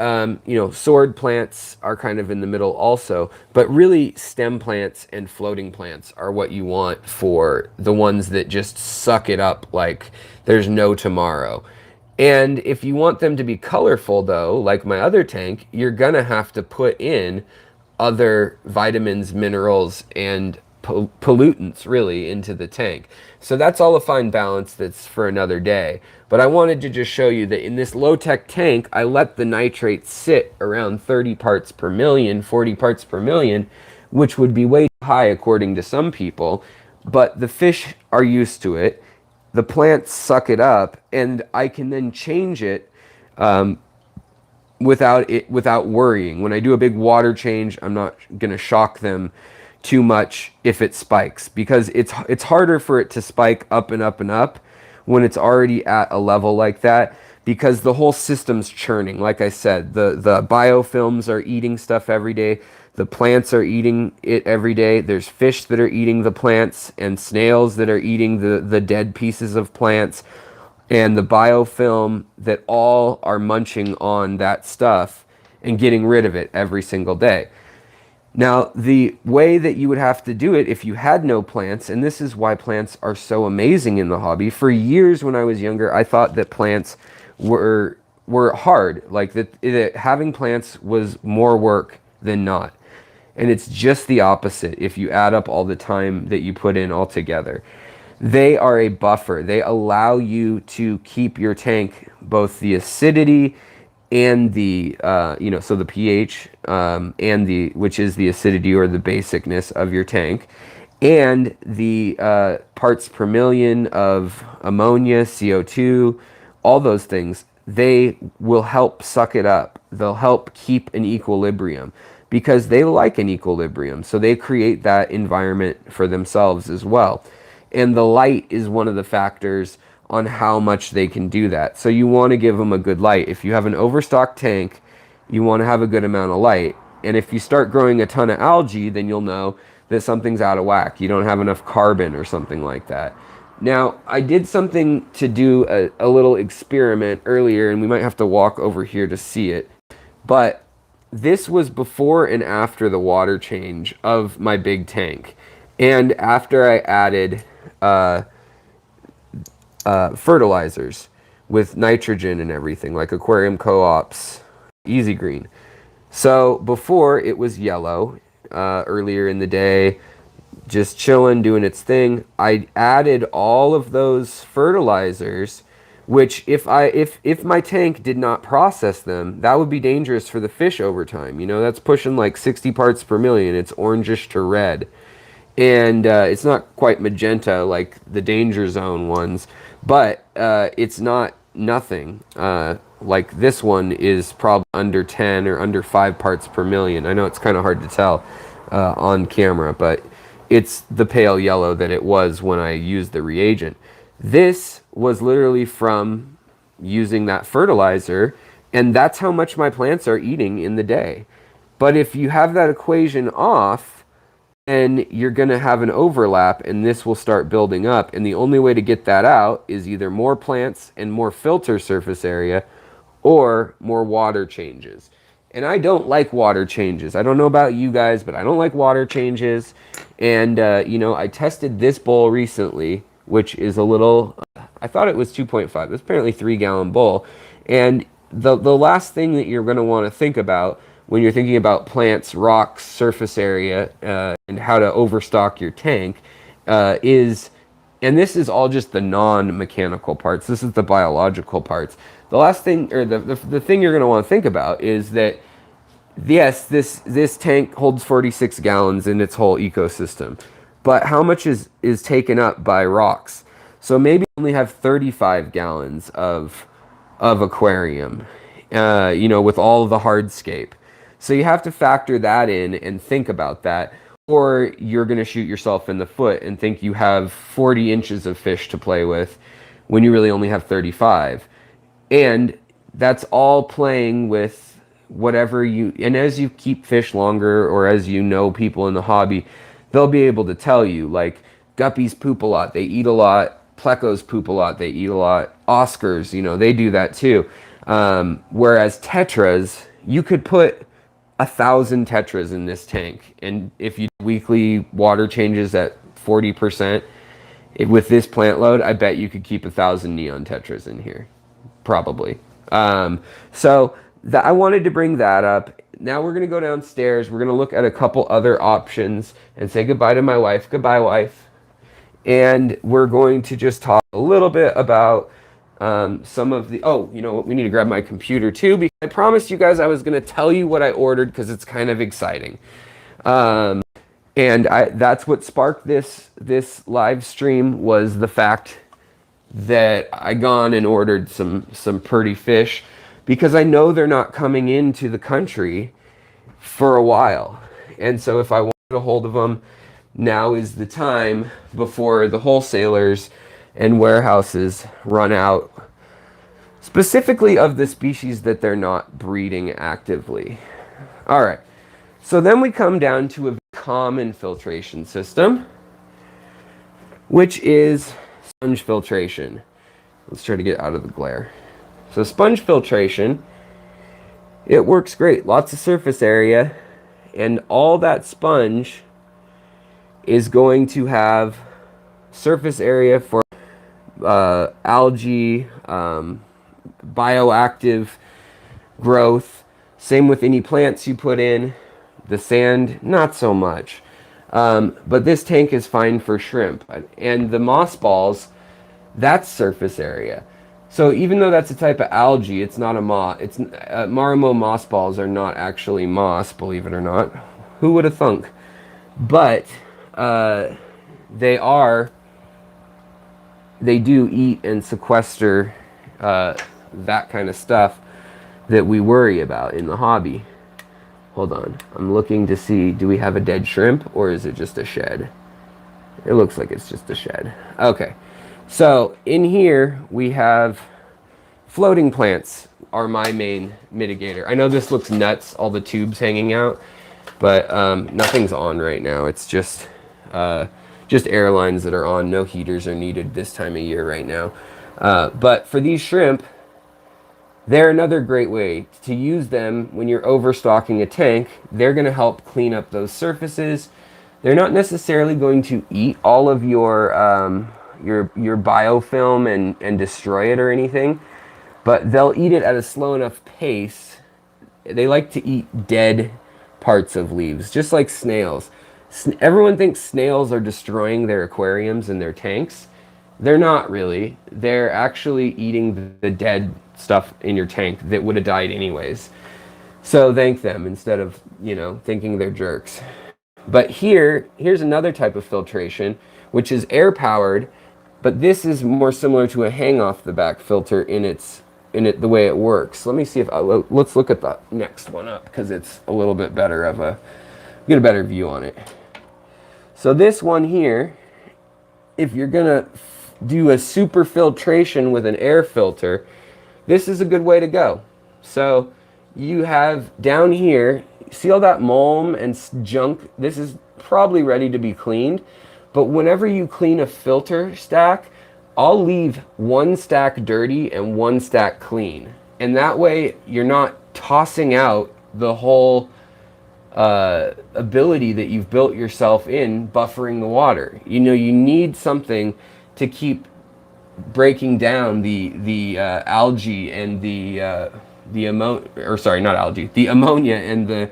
sword plants are kind of in the middle also. But really, stem plants and floating plants are what you want for the ones that just suck it up like there's no tomorrow. And if you want them to be colorful, though, like my other tank, you're going to have to put in other vitamins, minerals, and pollutants, really, into the tank. So that's all a fine balance that's for another day. But I wanted to just show you that in this low-tech tank, I let the nitrate sit around 30 parts per million, 40 parts per million, which would be way too high according to some people. But the fish are used to it. The plants suck it up, and I can then change it without worrying. When I do a big water change, I'm not going to shock them too much if it spikes, because it's harder for it to spike up and up and up when it's already at a level like that, because the whole system's churning. Like I said, the biofilms are eating stuff every day. The plants are eating it every day. There's fish that are eating the plants, and snails that are eating the dead pieces of plants, and the biofilm that all are munching on that stuff and getting rid of it every single day. Now, the way that you would have to do it if you had no plants, and this is why plants are so amazing in the hobby. For years when I was younger, I thought that plants were hard, like that having plants was more work than not. And it's just the opposite if you add up all the time that you put in altogether. They are a buffer. They allow you to keep your tank both the acidity and the so the pH and the, which is the acidity or the basicness of your tank, and the parts per million of ammonia, CO2, all those things. They will help suck it up. They'll help keep an equilibrium because they like an equilibrium. So they create that environment for themselves as well. And the light is one of the factors on how much they can do that. So you want to give them a good light. If you have an overstocked tank, you want to have a good amount of light. And if you start growing a ton of algae, then you'll know that something's out of whack. You don't have enough carbon or something like that. Now, I did something to do a little experiment earlier, and we might have to walk over here to see it. But this was before and after the water change of my big tank. And after I added fertilizers with nitrogen and everything, like Aquarium Co-op's Easy Green. So before it was yellow, earlier in the day, just chilling, doing its thing. I added all of those fertilizers, which if my tank did not process them, that would be dangerous for the fish over time. You know, that's pushing like 60 parts per million. It's orangish to red. And it's not quite magenta like the danger zone ones, but it's not nothing. Like this one is probably under 10 or under 5 parts per million. I know it's kind of hard to tell on camera, but it's the pale yellow that it was when I used the reagent. This was literally from using that fertilizer, and that's how much my plants are eating in the day. But if you have that equation off, then you're going to have an overlap, and this will start building up. And the only way to get that out is either more plants and more filter surface area or more water changes. And I don't like water changes. I don't know about you guys, but I don't like water changes. And, you know, I tested this bowl recently, which is a little, I thought it was 2.5. It's apparently 3-gallon bowl. And the last thing that you're going to want to think about when you're thinking about plants, rocks, surface area, and how to overstock your tank is, and this is all just the non-mechanical parts. This is the biological parts. The last thing, or the thing you're going to want to think about is that, yes, this tank holds 46 gallons in its whole ecosystem, but how much is taken up by rocks? So maybe you only have 35 gallons of aquarium, you know, with all of the hardscape. So you have to factor that in and think about that, or you're going to shoot yourself in the foot and think you have 40 inches of fish to play with when you really only have 35. And that's all playing with whatever you, and as you keep fish longer, or as you know people in the hobby, they'll be able to tell you, like, guppies poop a lot, they eat a lot, plecos poop a lot, they eat a lot, Oscars, you know, they do that too. Whereas tetras, you could put 1,000 tetras in this tank, and if you do weekly water changes at 40%, with this plant load, I bet you could keep 1,000 neon tetras in here. Probably. So I wanted to bring that up. Now we're going to go downstairs. We're going to look at a couple other options and say goodbye to my wife. Goodbye, wife. And we're going to just talk a little bit about some of the... Oh, you know what? We need to grab my computer too, because I promised you guys I was going to tell you what I ordered because it's kind of exciting. And that's what sparked this live stream, was the fact that I gone and ordered some pretty fish, because I know they're not coming into the country for a while. And so if I want a hold of them, now is the time before the wholesalers and warehouses run out, specifically of the species that they're not breeding actively. All right, so then we come down to a common filtration system, which is sponge filtration. Let's try to get out of the glare. So sponge filtration, it works great. Lots of surface area, and all that sponge is going to have surface area for algae, bioactive growth. Same with any plants you put in. The sand, not so much. But this tank is fine for shrimp. And the moss balls, that's surface area. So even though that's a type of algae, it's not a moss. It's Marimo moss balls are not actually moss, believe it or not. Who would have thunk? But they do eat and sequester that kind of stuff that we worry about in the hobby. Hold on, I'm looking to see, do we have a dead shrimp or is it just a shed? It looks like it's just a shed. Okay, so in here we have floating plants are my main mitigator. I know this looks nuts, all the tubes hanging out, but nothing's on right now. It's just air lines that are on. No heaters are needed this time of year right now. But for these shrimp, they're another great way to use them when you're overstocking a tank. They're going to help clean up those surfaces. They're not necessarily going to eat all of your biofilm and destroy it or anything, but they'll eat it at a slow enough pace. They like to eat dead parts of leaves, just like snails. Everyone thinks snails are destroying their aquariums and their tanks. They're not really. They're actually eating the dead stuff in your tank that would have died anyways. So thank them instead of, thinking they're jerks. But here's another type of filtration, which is air powered, but this is more similar to a hang off the back filter in the way it works. Let me see if let's look at the next one up because it's a little bit better get a better view on it. So this one here, if you're gonna do a super filtration with an air filter, this is a good way to go. So you have down here, see all that mulm and junk? This is probably ready to be cleaned, but whenever you clean a filter stack, I'll leave one stack dirty and one stack clean. And that way you're not tossing out the whole ability that you've built yourself in buffering the water. You need something to keep breaking down the algae and the ammonia and the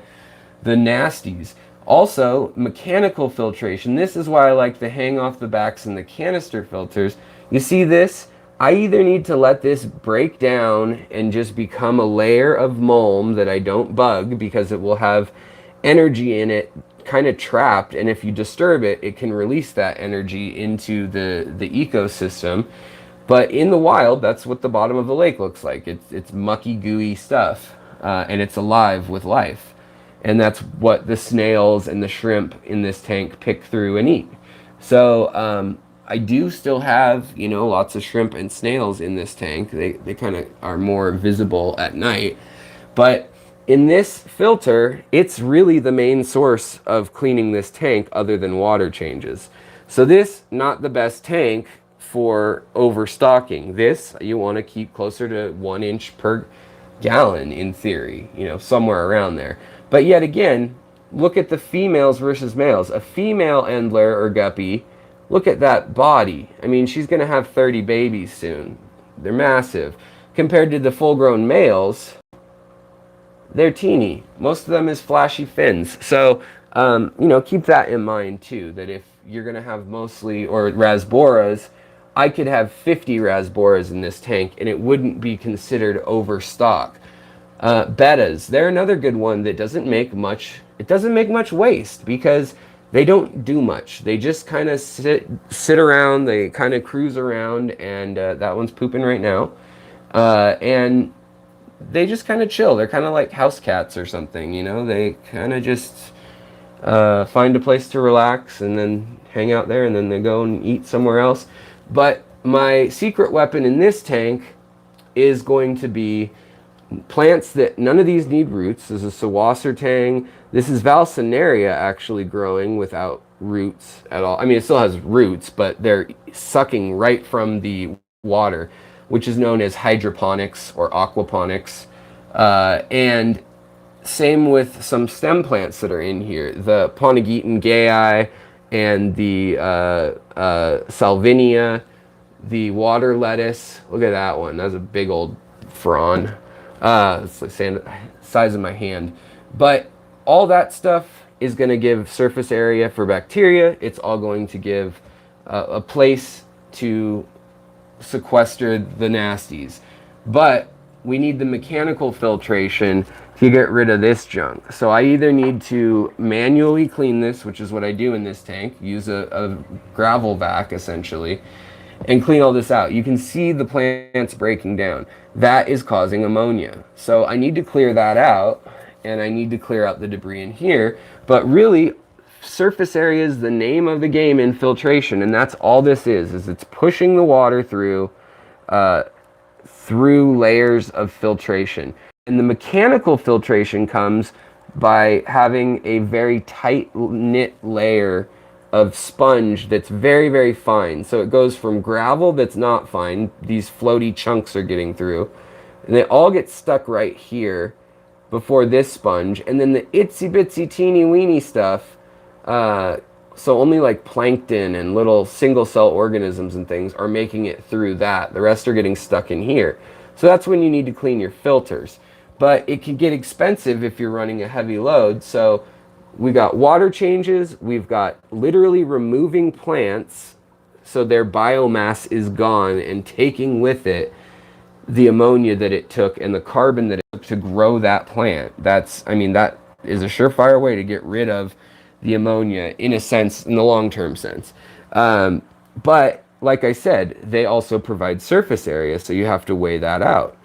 nasties. Also, mechanical filtration. This is why I like the hang off the backs and the canister filters. You see this? I either need to let this break down and just become a layer of mulm that I don't bug because it will have energy in it kind of trapped, and if you disturb it, it can release that energy into the ecosystem. But in the wild, that's what the bottom of the lake looks like. It's mucky, gooey stuff, and it's alive with life. And that's what the snails and the shrimp in this tank pick through and eat. So I do still have, lots of shrimp and snails in this tank. They kind of are more visible at night. But in this filter, it's really the main source of cleaning this tank other than water changes. So this, not the best tank for overstocking. This, you want to keep closer to 1 inch per gallon in theory, somewhere around there. But yet again, look at the females versus males. A female endler or guppy, look at that body. I mean, she's going to have 30 babies soon. They're massive. Compared to the full-grown males, they're teeny. Most of them is flashy fins. So, keep that in mind too, that if you're going to have mostly, or rasboras, I could have 50 rasboras in this tank and it wouldn't be considered overstock. Bettas, they're another good one that doesn't make much waste because they don't do much. They just kind of sit around, they kind of cruise around, and that one's pooping right now. And they just kind of chill. They're kind of like house cats or something, They kind of just find a place to relax and then hang out there, and then they go and eat somewhere else. But my secret weapon in this tank is going to be plants that none of these need roots. This is Sawassertang. This is Valsenaria actually growing without roots at all. I mean, it still has roots, but they're sucking right from the water, which is known as hydroponics or aquaponics. And Same with some stem plants that are in here. The Panda Gars and the Salvinia, the water lettuce. Look at that one. That's a big old frond. It's the size of my hand. But all that stuff is going to give surface area for bacteria. It's all going to give a place to sequester the nasties. But we need the mechanical filtration to get rid of this junk. So I either need to manually clean this, which is what I do in this tank, use a gravel vac essentially, and clean all this out. You can see the plants breaking down. That is causing ammonia. So I need to clear that out, and I need to clear out the debris in here. But really, surface area is the name of the game in filtration, and that's all this is it's pushing the water through layers of filtration. And the mechanical filtration comes by having a very tight-knit layer of sponge that's very, very fine. So it goes from gravel that's not fine, these floaty chunks are getting through, and they all get stuck right here before this sponge, and then the itsy bitsy teeny weeny stuff, so only like plankton and little single cell organisms and things are making it through that. The rest are getting stuck in here. So that's when you need to clean your filters. But it can get expensive if you're running a heavy load. So we got water changes, we've got literally removing plants so their biomass is gone and taking with it the ammonia that it took and the carbon that it took to grow that plant. That is a surefire way to get rid of the ammonia in a sense, in the long-term sense. But like I said, they also provide surface area, so you have to weigh that out.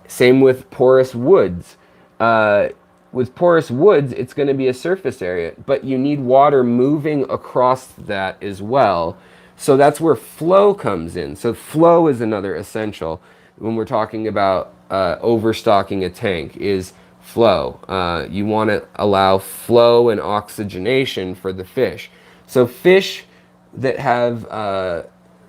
Same with porous woods. With porous woods, it's going to be a surface area, but you need water moving across that as well. So that's where flow comes in. So flow is another essential when we're talking about overstocking a tank, is flow. You want to allow flow and oxygenation for the fish. So fish that have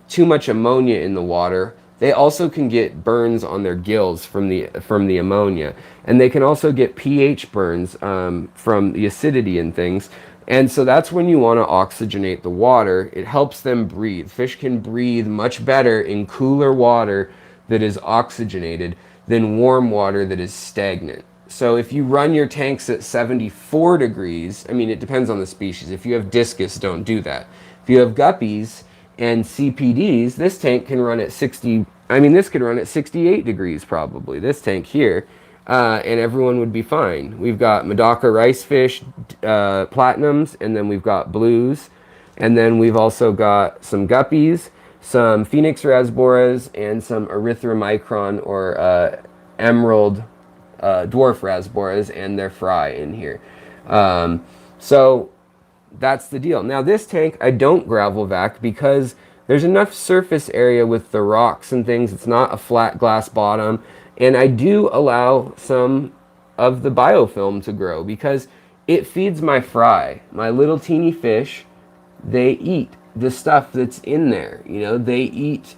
too much ammonia in the water, they also can get burns on their gills from the ammonia, and they can also get pH burns from the acidity and things. And so that's when you want to oxygenate the water. It helps them breathe. Fish can breathe much better in cooler water that is oxygenated than warm water that is stagnant. So if you run your tanks at 74 degrees, it depends on the species. If you have discus, don't do that. If you have guppies and CPDs, this tank can run at 60, this could run at 68 degrees probably, this tank here, and everyone would be fine. We've got Medaka rice fish, platinums, and then we've got blues, and then we've also got some guppies, some Phoenix rasboras, and some erythromicron or emerald dwarf rasboras and their fry in here. So that's the deal. Now this tank, I don't gravel vac because there's enough surface area with the rocks and things. It's not a flat glass bottom. And I do allow some of the biofilm to grow because it feeds my fry. My little teeny fish, they eat the stuff that's in there. They eat,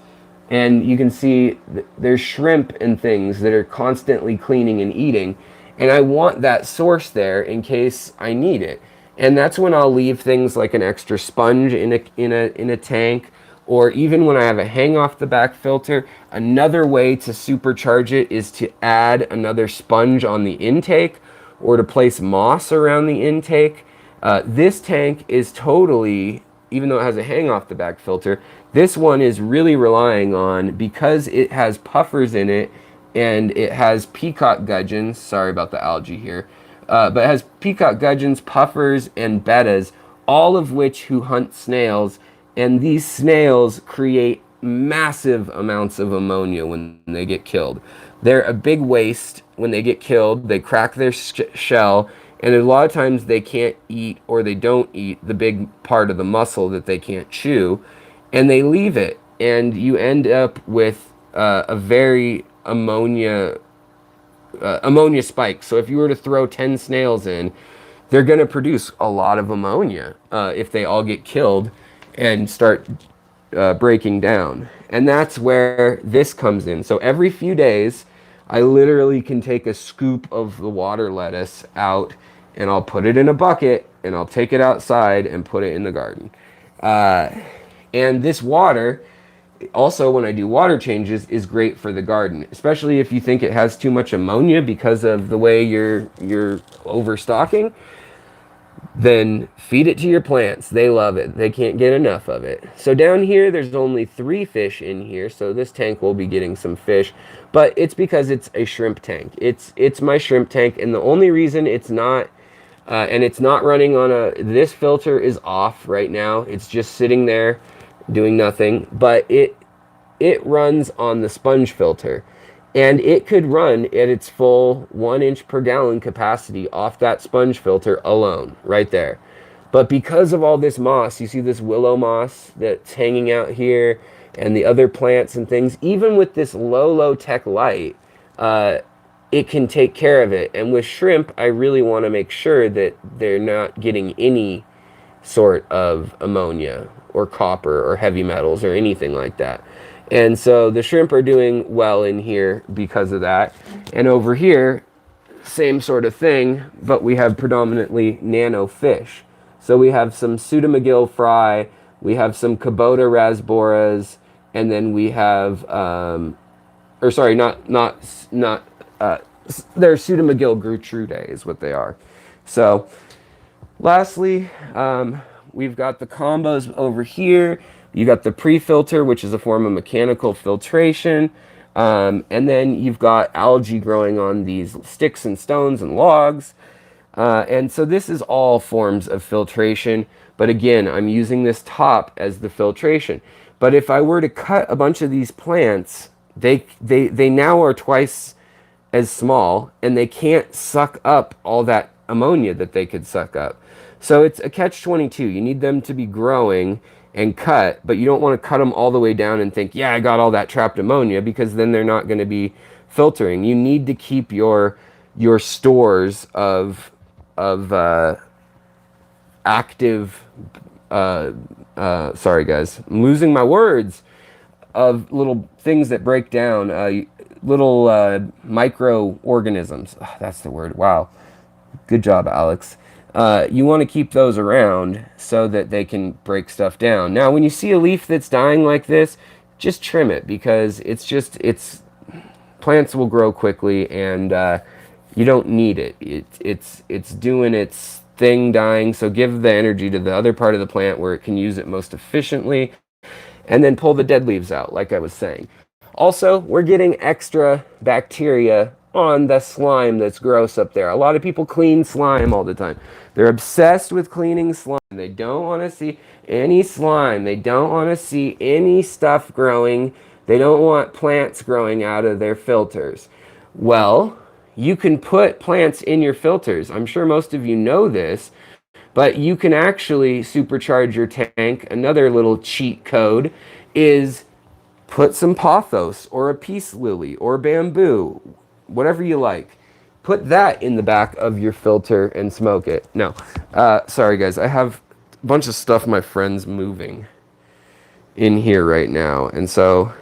and you can see there's shrimp and things that are constantly cleaning and eating. And I want that source there in case I need it. And that's when I'll leave things like an extra sponge in a tank, or even when I have a hang off the back filter. Another way to supercharge it is to add another sponge on the intake or to place moss around the intake. This tank is totally, even though it has a hang off the back filter, this one is really relying on, because it has puffers in it and it has peacock gudgeons, sorry about the algae here, but it has peacock gudgeons, puffers, and bettas, all of which who hunt snails, and these snails create massive amounts of ammonia when they get killed. They're a big waste when they get killed. They crack their shell, and a lot of times they can't eat, or they don't eat the big part of the muscle that they can't chew, and they leave it, and you end up with a very ammonia spike. So if you were to throw 10 snails in, they're going to produce a lot of ammonia if they all get killed and start breaking down. And that's where this comes in. So every few days I literally can take a scoop of the water lettuce out and I'll put it in a bucket and I'll take it outside and put it in the garden. And this water, also when I do water changes, is great for the garden, especially if you think it has too much ammonia because of the way you're overstocking. Then feed it to your plants. They love it. They can't get enough of it. So down here, there's only 3 fish in here, so this tank will be getting some fish, but it's because it's a shrimp tank. It's my shrimp tank, and the only reason it's not, and it's not running on this filter is off right now. It's just sitting there doing nothing, but it runs on the sponge filter. And it could run at its full 1 inch per gallon capacity off that sponge filter alone, right there. But because of all this moss, you see this willow moss that's hanging out here, and the other plants and things, even with this low tech light, it can take care of it. And with shrimp, I really want to make sure that they're not getting any sort of ammonia or copper or heavy metals or anything like that. And so the shrimp are doing well in here because of that. And over here, same sort of thing, but we have predominantly nano fish. So we have some Pseudomagil fry, we have some Kubota rasboras, and then we have, they're Pseudomagil Gertrudae is what they are. So lastly, we've got the combos over here. You got the pre-filter, which is a form of mechanical filtration. And then you've got algae growing on these sticks and stones and logs. And so this is all forms of filtration. But again, I'm using this top as the filtration. But if I were to cut a bunch of these plants, they now are twice as small, and they can't suck up all that ammonia that they could suck up. So it's a catch-22. You need them to be growing and cut, but you don't want to cut them all the way down and think, yeah, I got all that trapped ammonia, because then they're not going to be filtering. You need to keep your stores of active, sorry guys, I'm losing my words, of little things that break down, little microorganisms. Oh, that's the word. Wow. Good job, Alex. You want to keep those around so that they can break stuff down. Now, when you see a leaf that's dying like this, just trim it, because plants will grow quickly, and you don't need it. It's doing its thing, dying, so give the energy to the other part of the plant where it can use it most efficiently, and then pull the dead leaves out, like I was saying. Also, we're getting extra bacteria on the slime that's gross up there. A lot of people clean slime all the time. They're obsessed with cleaning slime. They don't want to see any slime. They don't want to see any stuff growing. They don't want plants growing out of their filters. Well, you can put plants in your filters. I'm sure most of you know this, but you can actually supercharge your tank. Another little cheat code is put some pothos or a peace lily or bamboo, whatever you like. Put that in the back of your filter and smoke it. No, sorry guys, I have a bunch of stuff my friend's moving in here right now, and so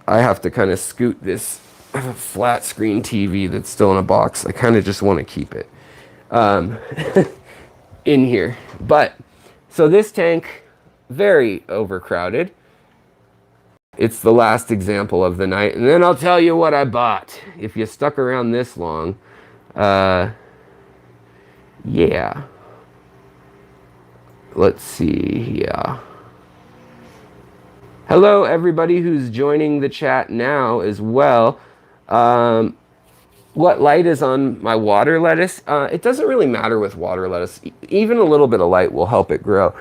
I have to kind of scoot this. I have a flat screen TV that's still in a box. I kind of just want to keep it in here. But, so this tank, very overcrowded. It's the last example of the night, and then I'll tell you what I bought. If you stuck around this long, yeah. Let's see, yeah. Hello, everybody who's joining the chat now as well. What light is on my water lettuce? It doesn't really matter with water lettuce. Even a little bit of light will help it grow.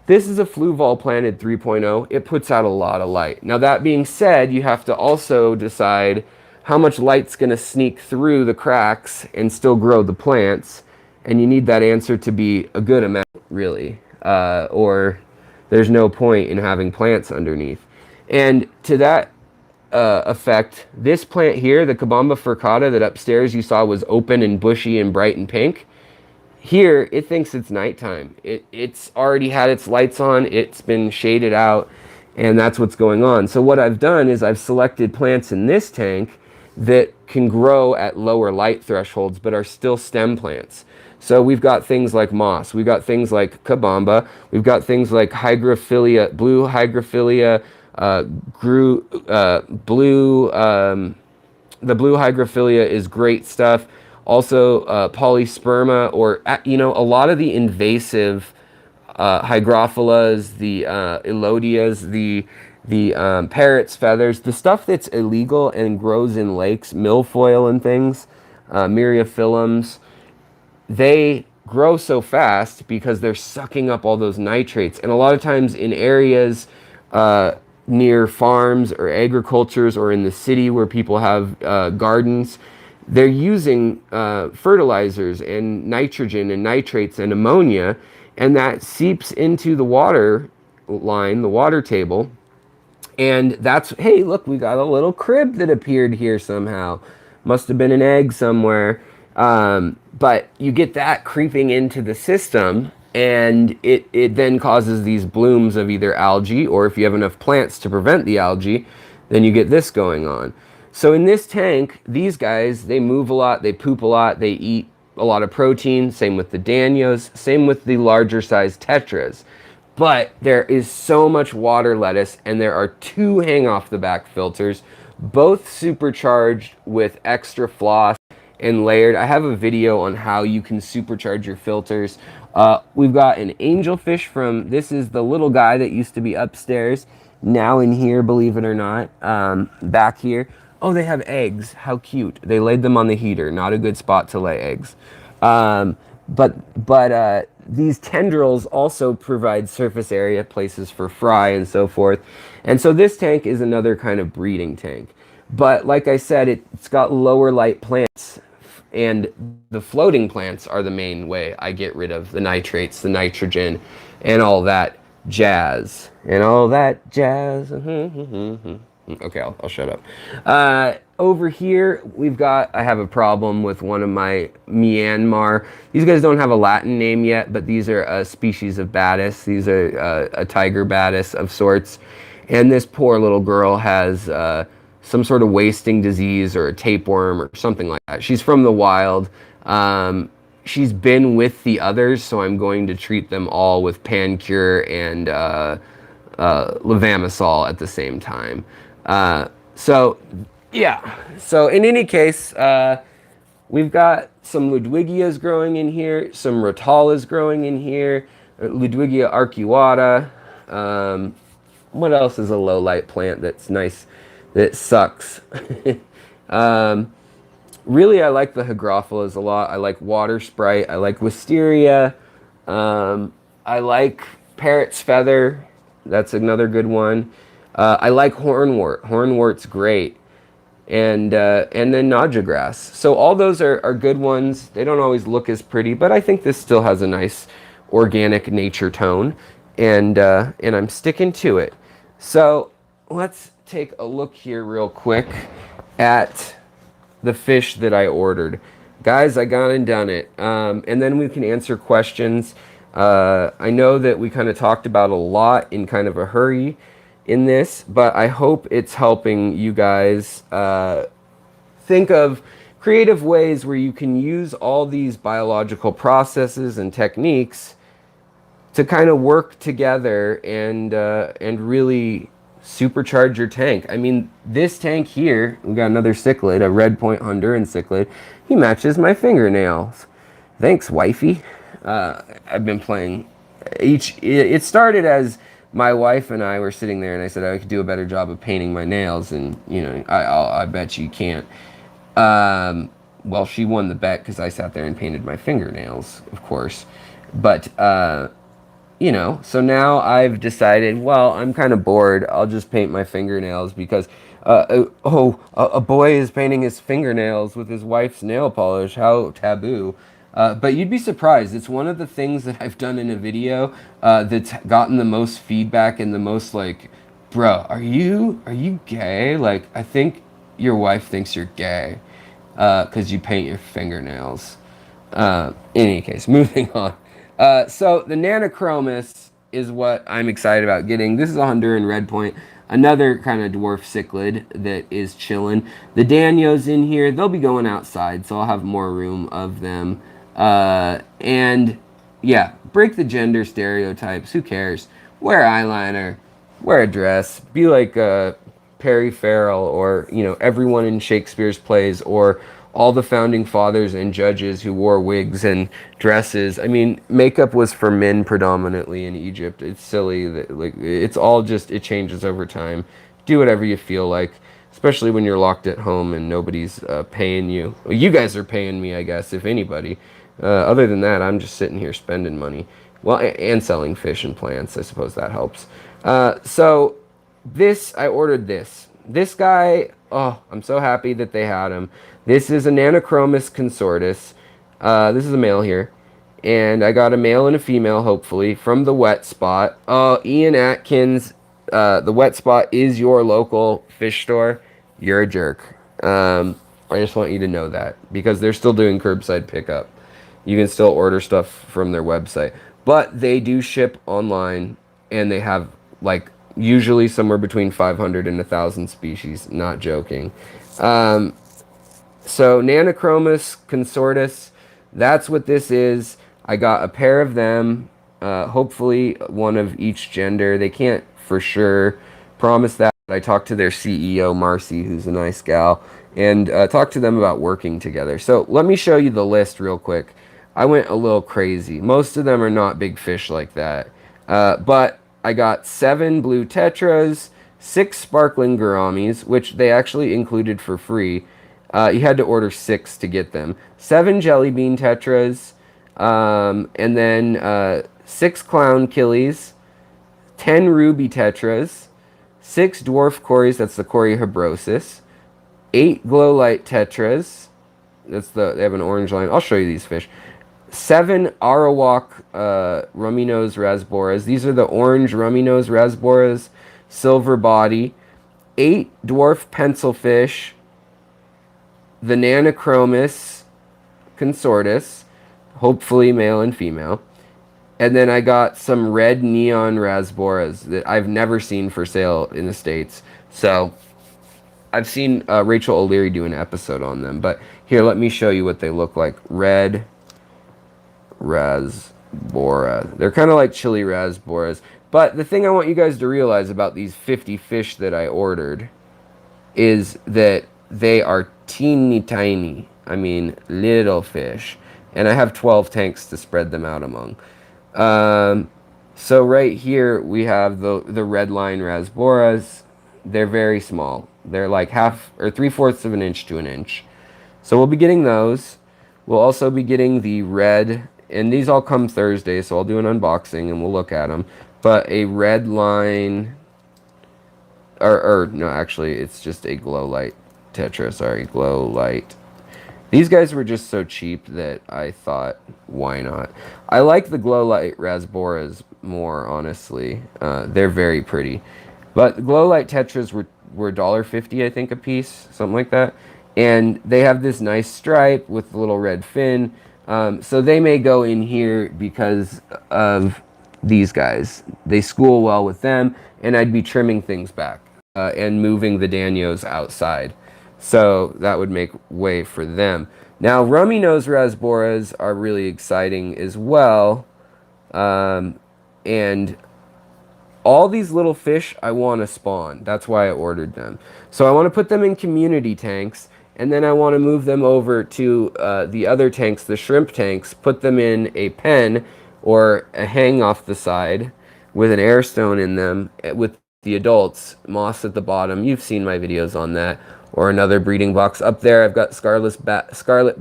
This is a Fluval planted 3.0. It puts out a lot of light. Now that being said, you have to also decide how much light's going to sneak through the cracks and still grow the plants. And you need that answer to be a good amount, really. Or there's no point in having plants underneath. And to that effect, this plant here, the Cabamba furcata that upstairs you saw was open and bushy and bright and pink, here it thinks it's nighttime. It's already had its lights on, it's been shaded out, and that's what's going on. So what I've done is I've selected plants in this tank that can grow at lower light thresholds but are still stem plants. So we've got things like moss, we've got things like kabamba, we've got things like hygrophilia, blue hygrophilia, blue, the blue hygrophilia is great stuff. Also, polysperma, or, a lot of the invasive hygrophilas, the elodias, the parrot's feathers, the stuff that's illegal and grows in lakes, milfoil and things, myriophyllums, they grow so fast because they're sucking up all those nitrates. And a lot of times in areas near farms or agricultures or in the city where people have gardens, they're using fertilizers and nitrogen and nitrates and ammonia, and that seeps into the water line, the water table. And that's, hey, look, we got a little crib that appeared here somehow. Must have been an egg somewhere. But you get that creeping into the system, and it then causes these blooms of either algae, or if you have enough plants to prevent the algae, then you get this going on. So in this tank, these guys, they move a lot, they poop a lot, they eat a lot of protein, same with the danios, same with the larger size tetras. But there is so much water lettuce, and there are 2 hang off the back filters, both supercharged with extra floss and layered. I have a video on how you can supercharge your filters. We've got an angelfish from, this is the little guy that used to be upstairs, now in here, believe it or not, back here. Oh, they have eggs. How cute. They laid them on the heater. Not a good spot to lay eggs. But these tendrils also provide surface area, places for fry and so forth. And so this tank is another kind of breeding tank. But like I said, it's got lower light plants, and the floating plants are the main way I get rid of the nitrates, the nitrogen, and all that jazz. And all that jazz. Okay, I'll shut up. Over here, I have a problem with one of my Myanmar. These guys don't have a Latin name yet, but these are a species of batis. These are a tiger batis of sorts. And this poor little girl has some sort of wasting disease or a tapeworm or something like that. She's from the wild. She's been with the others, so I'm going to treat them all with Pancure and levamisole at the same time. So in any case, we've got some Ludwigias growing in here, some Rotalas growing in here, Ludwigia arcuata. What else is a low light plant that's nice, that sucks? Really, I like the Hygrophilas a lot. I like water sprite. I like wisteria. I like parrot's feather. That's another good one. I like hornwort. Hornwort's great. And then naja grass. So all those are good ones. They don't always look as pretty, but I think this still has a nice organic nature tone. And I'm sticking to it. So let's take a look here real quick at the fish that I ordered. Guys, I gone and done it. And then we can answer questions. I know that we kind of talked about a lot in kind of a hurry in this, but I hope it's helping you guys think of creative ways where you can use all these biological processes and techniques to kind of work together and really supercharge your tank. I mean, this tank here, we got another cichlid, a red point Honduran cichlid. He matches my fingernails. Thanks, wifey. I've been playing it started as my wife and I were sitting there, and I said I could do a better job of painting my nails, and I bet you can't. Well, she won the bet because I sat there and painted my fingernails, of course. But so now I've decided, well, I'm kind of bored. I'll just paint my fingernails because a boy is painting his fingernails with his wife's nail polish. How taboo. But you'd be surprised. It's one of the things that I've done in a video that's gotten the most feedback and the most like, bro, are you gay? Like, I think your wife thinks you're gay because you paint your fingernails. In any case, moving on. So the Nano Chromis is what I'm excited about getting. This is a Honduran red point. another kind of dwarf cichlid that is chilling. The Danios in here, they'll be going outside, so I'll have more room of them. And yeah, break the gender stereotypes. Who cares? Wear eyeliner, wear a dress, be like Perry Farrell, or everyone in Shakespeare's plays, or all the founding fathers and judges who wore wigs and dresses. I mean, makeup was for men predominantly in Egypt. It's silly that it's all just, it changes over time. Do whatever you feel like, especially when you're locked at home and nobody's paying you. Well, you guys are paying me, I guess, if anybody. Other than that, I'm just sitting here spending money. Well, and selling fish and plants. I suppose that helps. So I ordered this. This guy, oh, I'm so happy that they had him. This is a Chromis consortus. This is a male here. And I got a male and a female, hopefully, from the Wet Spot. Oh, Ian Atkins, the Wet Spot is your local fish store. You're a jerk. I just want you to know that, because they're still doing curbside pickup. You can still order stuff from their website. But they do ship online, and they have, like, usually somewhere between 500 and 1,000 species. Not joking. So Nanochromis consortus, that's what this is. I got a pair of them, hopefully one of each gender. They can't for sure promise that. I talked to their CEO, Marcy, who's a nice gal, and talked to them about working together. So let me show you the list real quick. I went a little crazy. Most of them are not big fish like that. But I got 7 blue tetras, 6 sparkling gouramis, which they actually included for free. You had to order 6 to get them. 7 jelly bean tetras, and then 6 clown killies, 10 ruby tetras, 6 dwarf cories, that's the Coryhebrosis, 8 glow light tetras, they have an orange line. I'll show you these fish. 7 Arawak rummy nose rasboras. These are the orange rummy nose rasboras, silver body. 8 dwarf pencilfish, the Nanochromis consortus, hopefully male and female. And then I got some red neon rasboras that I've never seen for sale in the States. So I've seen Rachel O'Leary do an episode on them. But here, let me show you what they look like. Red rasbora. They're kind of like chili rasboras. But the thing I want you guys to realize about these 50 fish that I ordered is that they are teeny tiny. I mean, little fish. And I have 12 tanks to spread them out among. So right here we have the red line rasboras. They're very small. They're like 1/2 or 3/4 of an inch to an inch. So we'll be getting those. We'll also be getting the red, and these all come Thursday, so I'll do an unboxing and we'll look at them. But a red line, or no, actually it's just a glow light tetra, sorry, glow light. These guys were just so cheap that I thought, why not? I like the glow light rasboras more, honestly. They're very pretty. But the glow light tetras were $1.50, I think, a piece, something like that. And they have this nice stripe with the little red fin. So they may go in here because of these guys. They school well with them, and I'd be trimming things back and moving the Danios outside. So that would make way for them. Now, rummy nose rasboras are really exciting as well. And all these little fish I want to spawn. That's why I ordered them. So I want to put them in community tanks, and then I want to move them over to the other tanks, the shrimp tanks, put them in a pen or a hang off the side with an air stone in them with the adults, moss at the bottom. You've seen my videos on that. Or another breeding box. Up there I've got Scarlet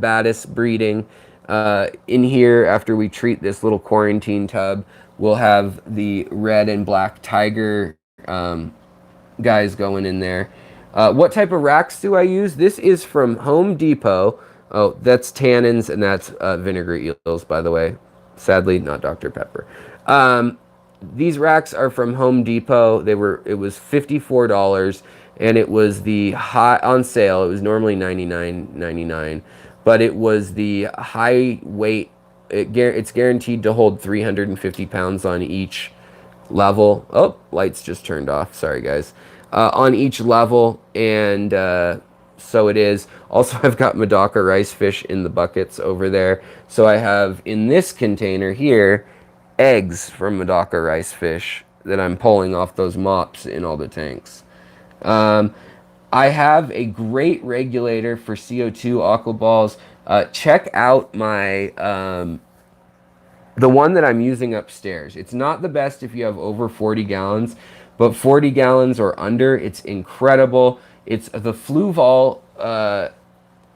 Batis breeding. In here, after we treat this little quarantine tub, we'll have the red and black tiger guys going in there. What type of racks do I use? This is from Home Depot. Oh, that's tannins, and that's vinegar eels, by the way. Sadly, not Dr. Pepper. These racks are from Home Depot. It was $54. And it was the high on sale. It was normally $99.99, but it was the high weight. It's guaranteed to hold 350 pounds on each level. Oh, lights just turned off. Sorry, guys. on each level, and so it is. Also, I've got Medaka rice fish in the buckets over there. So I have in this container here eggs from Medaka rice fish that I'm pulling off those mops in all the tanks. I have a great regulator for CO2 aqua balls. Check out my the one that I'm using upstairs. It's not the best if you have over 40 gallons, but 40 gallons or under, it's incredible. It's the Fluval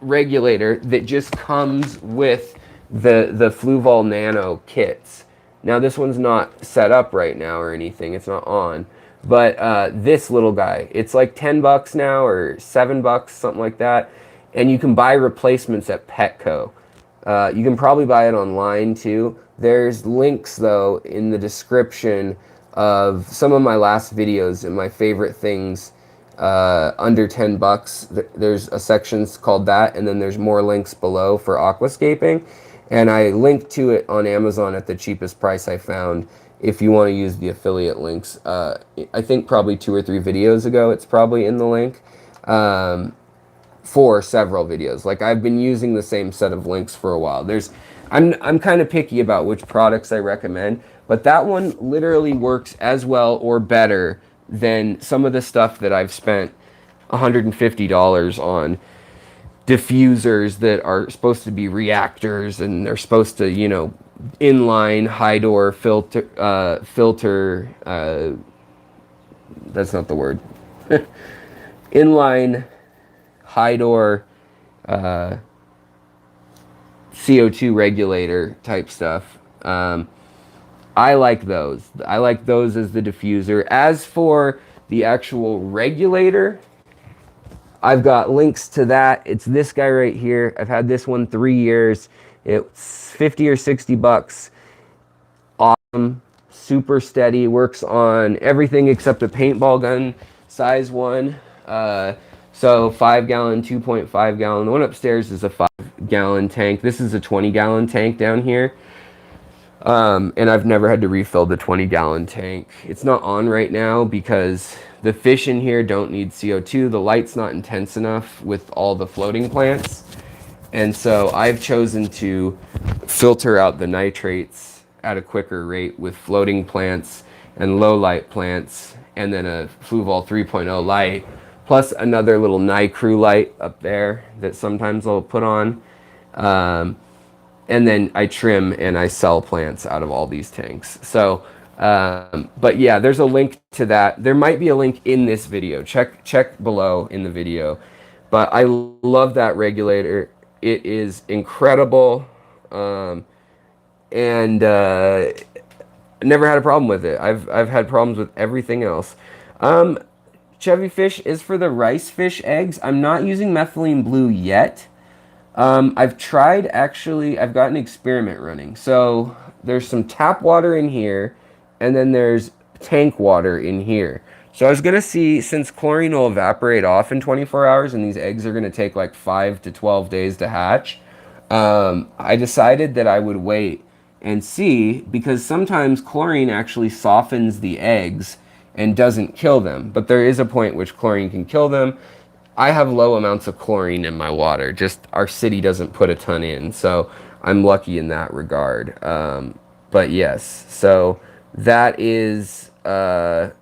regulator that just comes with the Fluval Nano kits. Now this one's not set up right now or anything, it's not on, but this little guy, it's like 10 bucks now or 7 bucks, something like that, and you can buy replacements at Petco. You can probably buy it online too. There's links though in the description of some of my last videos and my favorite things under 10 bucks. There's a section called that, and then there's more links below for aquascaping. And I linked to it on Amazon at the cheapest price I found if you want to use the affiliate links. I think probably 2 or 3 videos ago, it's probably in the link for several videos. Like I've been using the same set of links for a while. I'm kind of picky about which products I recommend, but that one literally works as well or better than some of the stuff that I've spent $150 on. Diffusers that are supposed to be reactors, and they're supposed to, you know, inline high door filter, that's not the word. Inline high door CO2 regulator type stuff. I like those. I like those as the diffuser. As for the actual regulator, I've got links to that. It's this guy right here. I've had this one 3 years. It's 50 or 60 bucks. Awesome, super steady, works on everything except a paintball gun size one. So 5 gallon, 2.5 gallon. The one upstairs is a 5 gallon tank. This is a 20 gallon tank down here. And I've never had to refill the 20 gallon tank. It's not on right now because the fish in here don't need CO2. The light's not intense enough with all the floating plants. And so I've chosen to filter out the nitrates at a quicker rate with floating plants and low light plants, and then a Fluval 3.0 light, plus another little NiCrew light up there that sometimes I'll put on. And then I trim and I sell plants out of all these tanks. So, but yeah, there's a link to that. There might be a link in this video. Check below in the video. But I love that regulator. It is incredible. And never had a problem with it. I've had problems with everything else. Chevy fish is for the rice fish eggs. I'm not using methylene blue yet. I've tried, actually, I've got an experiment running. So there's some tap water in here, and then there's tank water in here. So I was going to see, since chlorine will evaporate off in 24 hours, and these eggs are going to take like 5 to 12 days to hatch, I decided that I would wait and see, because sometimes chlorine actually softens the eggs and doesn't kill them. But there is a point which chlorine can kill them. I have low amounts of chlorine in my water. Just our city doesn't put a ton in, so I'm lucky in that regard. But yes, so that's the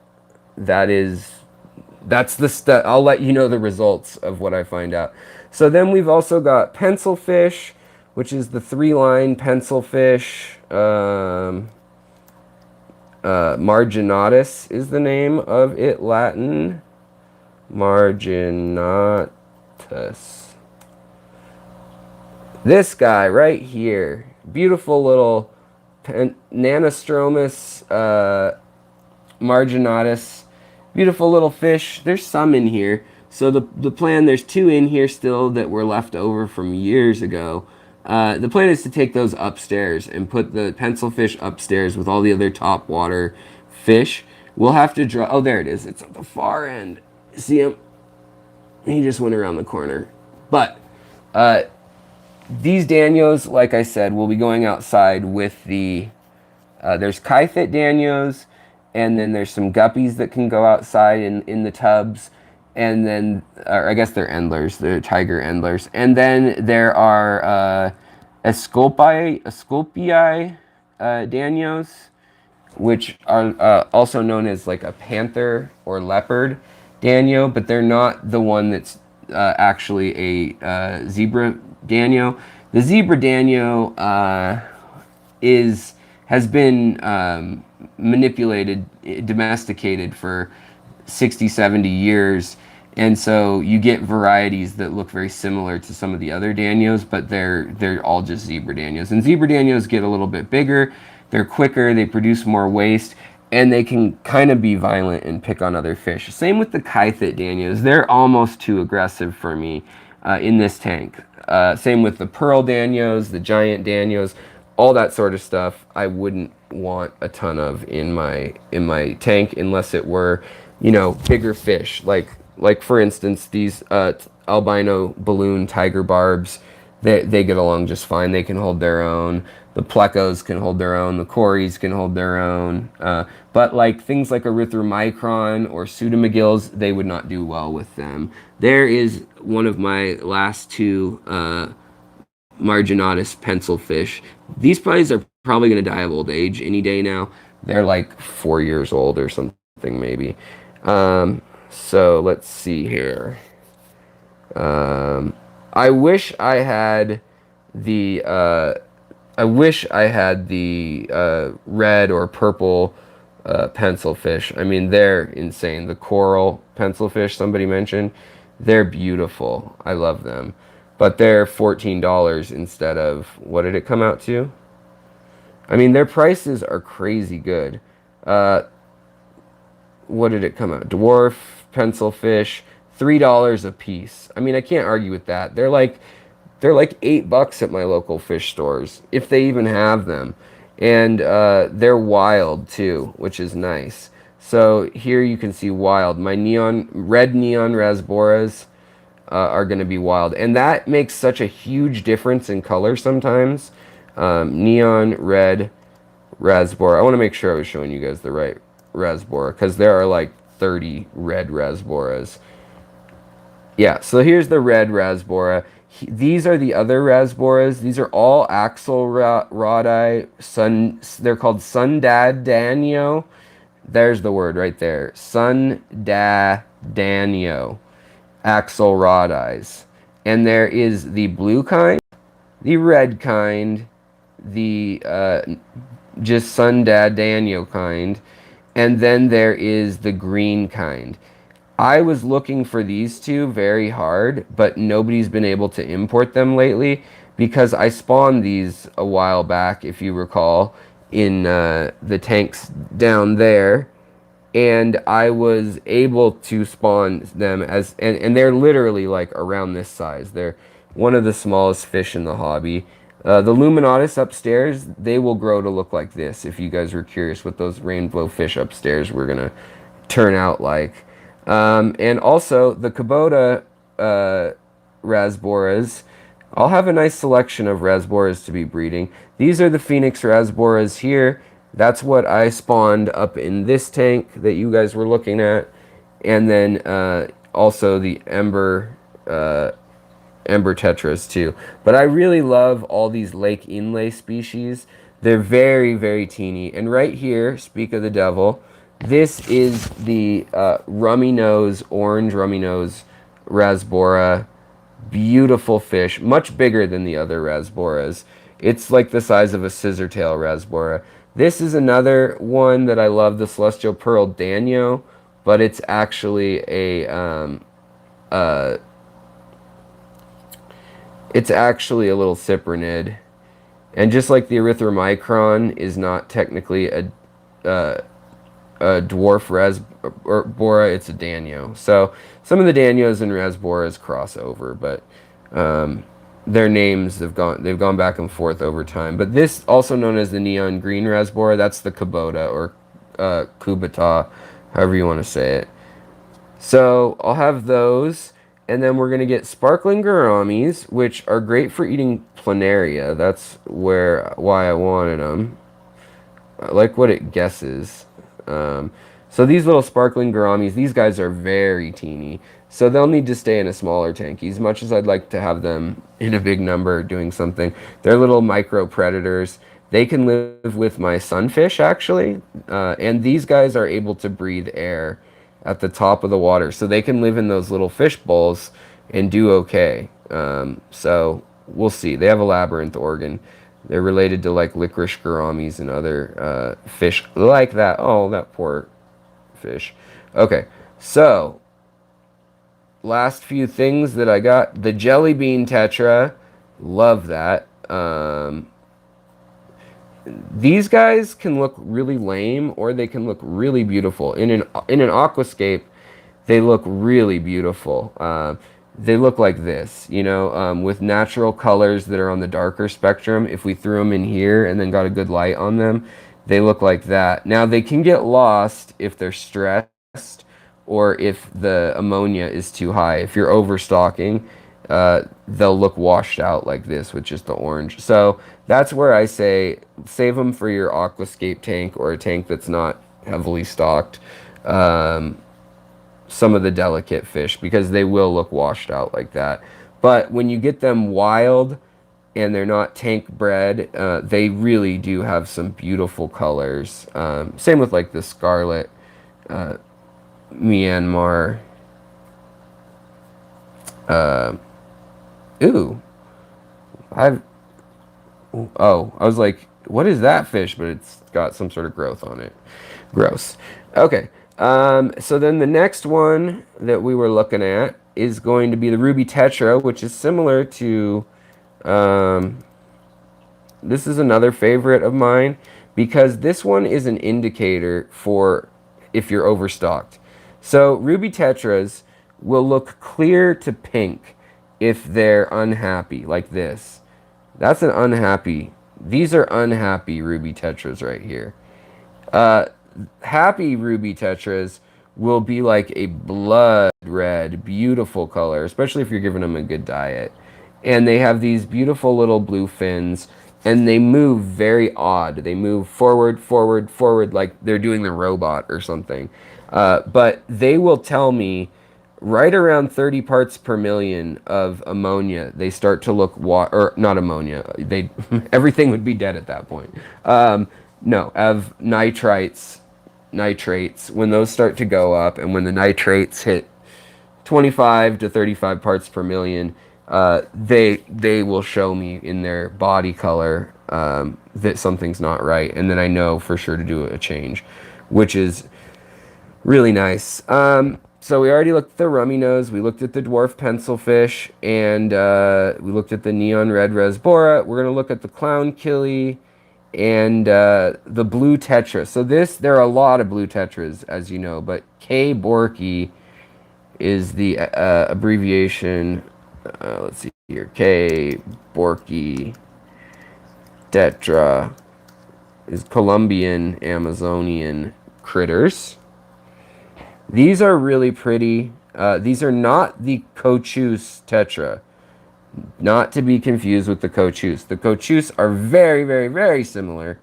stuff. I'll let you know the results of what I find out. So then we've also got pencil fish, which is the 3-line pencil fish. Marginatus is the name of it, Latin. Marginatus. This guy right here, beautiful little Nanostromus marginatus, beautiful little fish. There's some in here. So the plan, there's 2 in here still that were left over from years ago. The plan is to take those upstairs and put the pencil fish upstairs with all the other top water fish. We'll have to draw. Oh, there it is. It's at the far end. See him? He just went around the corner. But these Danios, like I said, will be going outside with the... there's Kaifit Danios, and then there's some guppies that can go outside in the tubs, and then, or I guess they're endlers, they're tiger endlers. And then there are Asclepi danios, which are also known as like a panther or leopard danio, but they're not the one that's actually a zebra danio. The zebra danio has been manipulated, domesticated for 60, 70 years. And so you get varieties that look very similar to some of the other danios, but they're all just zebra danios. And zebra danios get a little bit bigger, they're quicker, they produce more waste, and they can kind of be violent and pick on other fish. Same with the chythid danios. They're almost too aggressive for me in this tank. Same with the pearl danios, the giant danios, all that sort of stuff I wouldn't want a ton of in my tank unless it were, you know, bigger fish. Like for instance, these albino balloon tiger barbs, they get along just fine. They can hold their own. The plecos can hold their own. The cories can hold their own. But like things like erythromicron or pseudomagills, they would not do well with them. There is one of my last two marginatus pencil fish. These puppies are probably going to die of old age any day now. They're like 4 years old or something maybe. So let's see here. I wish I had the red or purple pencil fish. I mean, they're insane. The coral pencil fish somebody mentioned, they're beautiful. I love them. But they're $14 instead of, what did it come out to? I mean, their prices are crazy good. What did it come out? Dwarf pencil fish, $3 a piece. I mean, I can't argue with that. They're like $8 at my local fish stores, if they even have them. And they're wild too, which is nice. So here you can see wild. My red neon rasboras are going to be wild, and that makes such a huge difference in color sometimes. Neon red rasbora. I want to make sure I was showing you guys the right rasbora, because there are like 30 red rasboras. Yeah, so here's the red rasbora. These are the other rasboras. These are all axelrodi. They're called sundadanio. There's the word right there. Sundadanio. Axelrodis. And there is the blue kind, the red kind, the just sundadanio kind, and then there is the green kind. I was looking for these two very hard, but nobody's been able to import them lately because I spawned these a while back, if you recall, in the tanks down there. And I was able to spawn them as, and they're literally like around this size. They're one of the smallest fish in the hobby. The Luminatus upstairs, they will grow to look like this, if you guys were curious what those rainbow fish upstairs were going to turn out like. And also the Kubota rasboras. I'll have a nice selection of rasboras to be breeding. These are the Phoenix rasboras here. That's what I spawned up in this tank that you guys were looking at. And then also the Ember Tetras too. But I really love all these lake inlay species. They're very, very teeny. And right here, speak of the devil, this is the rummy nose, orange rummy nose rasbora. Beautiful fish, much bigger than the other rasboras. It's like the size of a scissor tail rasbora. This is another one that I love, the Celestial Pearl Danio, but it's actually a little cyprinid. And just like the erythromicron is not technically a dwarf rasbora, it's a danio. So some of the danios and rasboras cross over, but their names they've gone back and forth over time. But this, also known as the neon green rasbora, that's the Kubota or Kubota, however you want to say it. So I'll have those, and then we're gonna get sparkling gouramis, which are great for eating planaria. That's why I wanted them. I like what it guesses. So these little sparkling gouramis, these guys are very teeny. So they'll need to stay in a smaller tank. As much as I'd like to have them in a big number doing something, they're little micro predators. They can live with my sunfish, actually. And these guys are able to breathe air at the top of the water. So they can live in those little fish bowls and do okay. So we'll see. They have a labyrinth organ. They're related to like licorice gouramis and other fish like that. Oh, that poor fish. Okay, so last few things that I got. The jelly bean tetra. Love that. These guys can look really lame or they can look really beautiful. In an aquascape, they look really beautiful. They look like this, you know, with natural colors that are on the darker spectrum. If we threw them in here and then got a good light on them, they look like that. Now, they can get lost if they're stressed or if the ammonia is too high. If you're overstocking, they'll look washed out like this with just the orange. So that's where I say save them for your aquascape tank or a tank that's not heavily stocked. Some of the delicate fish, because they will look washed out like that. But when you get them wild and they're not tank bred, they really do have some beautiful colors. Same with like the scarlet Myanmar. Ooh, I was like, what is that fish? But it's got some sort of growth on it. Gross. Okay. So then the next one that we were looking at is going to be the ruby tetra, which is similar to, this is another favorite of mine because this one is an indicator for if you're overstocked. So ruby tetras will look clear to pink if they're unhappy, like this. That's an unhappy. These are unhappy ruby tetras right here. Happy ruby tetras will be like a blood red, beautiful color, especially if you're giving them a good diet. And they have these beautiful little blue fins, and they move very odd. They move forward, forward, forward, like they're doing the robot or something. But they will tell me right around 30 parts per million of ammonia, they start to look, or not ammonia, everything would be dead at that point. No, of nitrates, when those start to go up and when the nitrates hit 25 to 35 parts per million, they will show me in their body color that something's not right. And then I know for sure to do a change, which is really nice. So we already looked at the rummy nose, we looked at the dwarf pencilfish, and we looked at the neon red resbora. We're going to look at the clown killie and the blue tetra. So there are a lot of blue tetras, as you know, but K. borki is the abbreviation. Let's see here. K. borki tetra is Colombian Amazonian critters. These are really pretty. These are not the cochuse tetra. Not to be confused with the cochuse. The cochuse are very, very, very similar.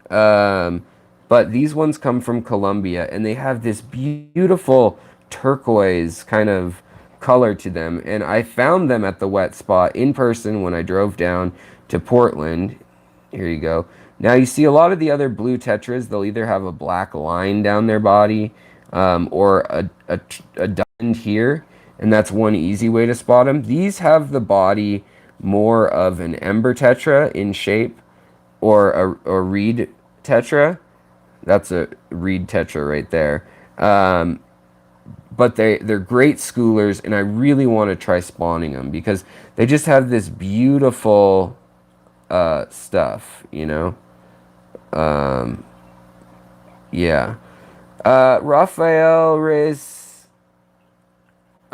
But these ones come from Colombia, and they have this beautiful turquoise kind of color to them. And I found them at the wet spot in person when I drove down to Portland. Here you go. Now you see a lot of the other blue tetras, they'll either have a black line down their body or a diamond here. And that's one easy way to spot them. These have the body more of an Ember Tetra in shape or a reed tetra. That's a reed tetra right there. But they're great schoolers, and I really want to try spawning them because they just have this beautiful stuff, you know? Yeah. Raphael Reyes.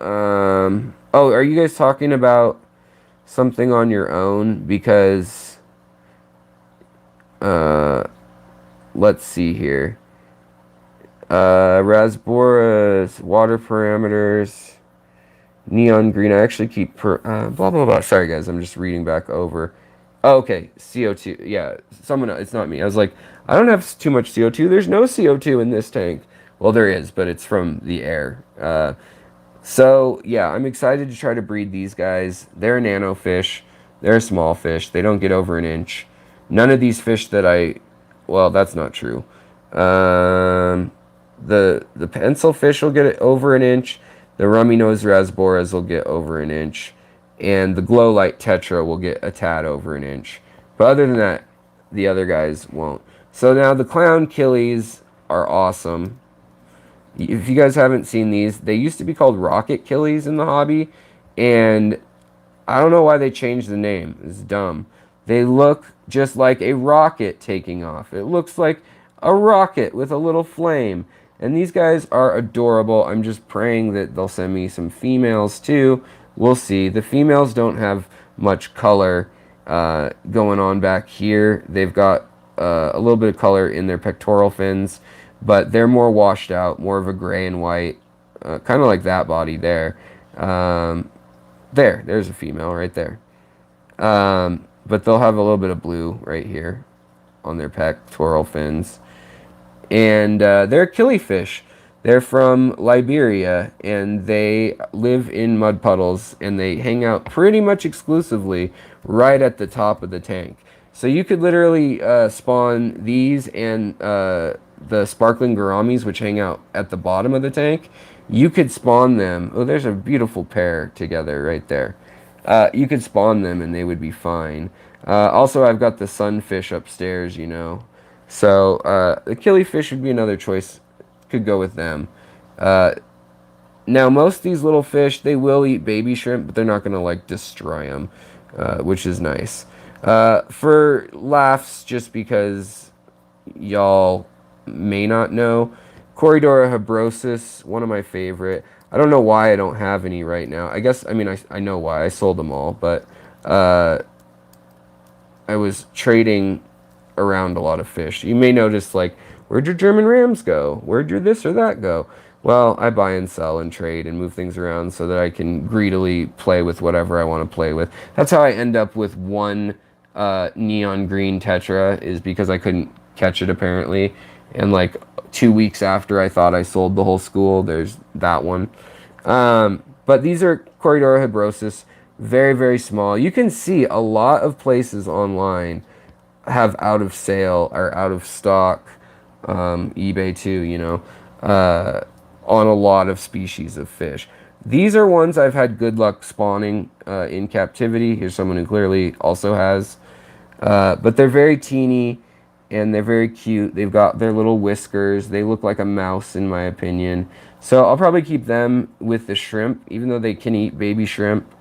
Oh, are you guys talking about something on your own? Because, let's see here. Rasboras, water parameters, neon green. I actually keep, blah, blah, blah. Sorry, guys, I'm just reading back over. Oh, okay, CO2. Yeah, someone. It's not me. I was like, I don't have too much CO2. There's no CO2 in this tank. Well, there is, but it's from the air. So yeah, I'm excited to try to breed these guys. They're nano fish. They're a small fish. They don't get over an inch. None of these fish that well, that's not true. Um, the pencil fish will get it over an inch. The rummy nose rasboras will get over an inch, and the glow light tetra will get a tad over an inch. But other than that, the other guys won't. So now the clown killies are awesome. If you guys haven't seen these, they used to be called rocket killies in the hobby, and I don't know why they changed the name. It's dumb. They look just like a rocket taking off. It looks like a rocket with a little flame. And these guys are adorable. I'm just praying that they'll send me some females too. We'll see. The females don't have much color going on back here. They've got a little bit of color in their pectoral fins, but they're more washed out, more of a gray and white, kind of like that body there. There's a female right there. But they'll have a little bit of blue right here on their pectoral fins. And they're killifish. They're from Liberia, and they live in mud puddles, and they hang out pretty much exclusively right at the top of the tank. So you could literally spawn these and the sparkling gouramis, which hang out at the bottom of the tank. You could spawn them. Oh, there's a beautiful pair together right there. You could spawn them and they would be fine. Also, I've got the sunfish upstairs, you know. So the killifish would be another choice. Could go with them. Now, most of these little fish, they will eat baby shrimp, but they're not going to, like, destroy them, which is nice. For laughs, just because y'all may not know, Corydora habrosus, one of my favorite. I don't know why I don't have any right now. I guess, I mean, I know why. I sold them all, but I was trading around a lot of fish. You may notice, like, where'd your German rams go? Where'd your this or that go? Well, I buy and sell and trade and move things around so that I can greedily play with whatever I want to play with. That's how I end up with one neon green Tetra, is because I couldn't catch it apparently. And like 2 weeks after I thought I sold the whole school, there's that one. But these are Corydora habrosus, very, very small. You can see a lot of places online have out of sale or out of stock, eBay too, you know, on a lot of species of fish. These are ones I've had good luck spawning in captivity. Here's someone who clearly also has. But they're very teeny and they're very cute. They've got their little whiskers. They look like a mouse in my opinion. So I'll probably keep them with the shrimp, even though they can eat baby shrimp.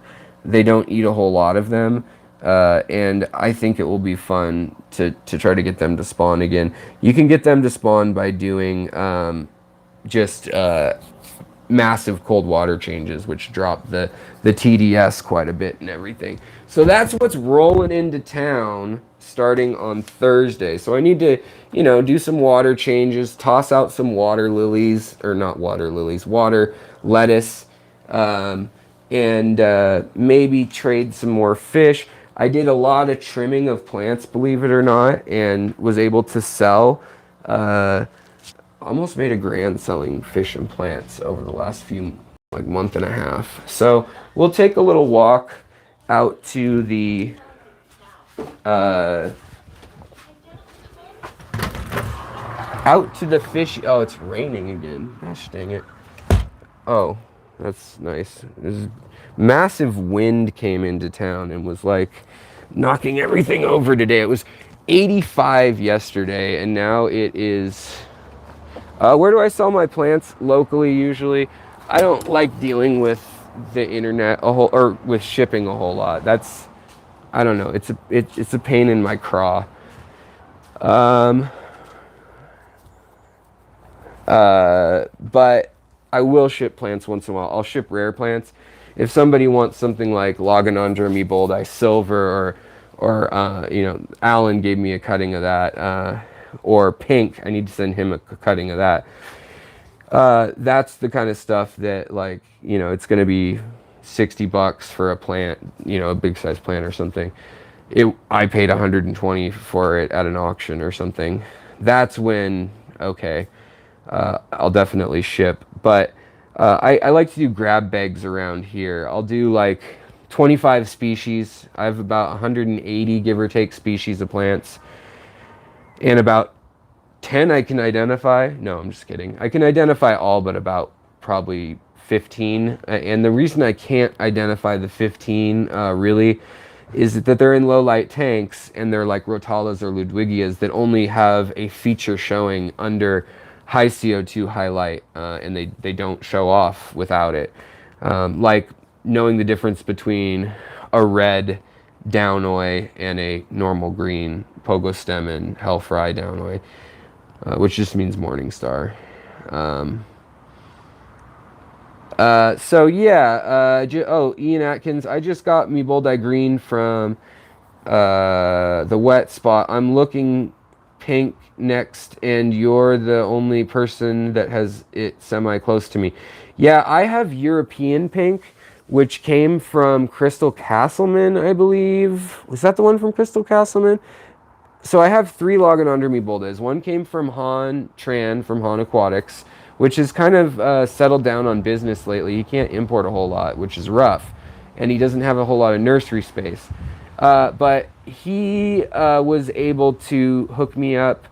They don't eat a whole lot of them. And I think it will be fun to try to get them to spawn again. You can get them to spawn by doing just massive cold water changes, which drop the TDS quite a bit and everything. So that's what's rolling into town starting on Thursday. So I need to, you know, do some water changes, toss out some water lilies, or not water lilies, water lettuce, and maybe trade some more fish. I did a lot of trimming of plants, believe it or not, and was able to sell. Almost made a grand selling fish and plants over the last like month and a half. So we'll take a little walk out to the fish. Oh, it's raining again. Gosh dang it. Oh, that's nice. This massive wind came into town and was like knocking everything over today. It was 85 yesterday, and now it is... where do I sell my plants? Locally, usually. I don't like dealing with the internet or with shipping a whole lot. That's, I don't know. It's a pain in my craw. But I will ship plants once in a while. I'll ship rare plants. If somebody wants something like Logonandra Boldeye Silver, or you know, Alan gave me a cutting of that, or Pink, I need to send him a cutting of that. That's the kind of stuff that, like, you know, it's going to be $60 for a plant, you know, a big size plant or something. I paid 120 for it at an auction or something. That's when, okay, I'll definitely ship. But I like to do grab bags around here. I'll do like 25 species. I have about 180 give or take species of plants, and about 10 I can identify. No, I'm just kidding. I can identify all but about probably 15. And the reason I can't identify the 15 really is that they're in low light tanks, and they're like Rotalas or Ludwigias that only have a feature showing under high CO2, high light, and they don't show off without it. Like knowing the difference between a red Downoi and a normal green Pogo Stem and Hellfry Downoi, which just means Morning Star. So yeah, oh, Ian Atkins, I just got me Bullseye Green from the wet spot. I'm looking pink next, and you're the only person that has it semi-close to me. Yeah, I have European pink, which came from Crystal Castleman, I believe. Was that the one from Crystal Castleman? So I have 3 Logging Under Me Bulldays. One came from Han Tran from Han Aquatics, which has kind of settled down on business lately. He can't import a whole lot, which is rough. And he doesn't have a whole lot of nursery space. But he was able to hook me up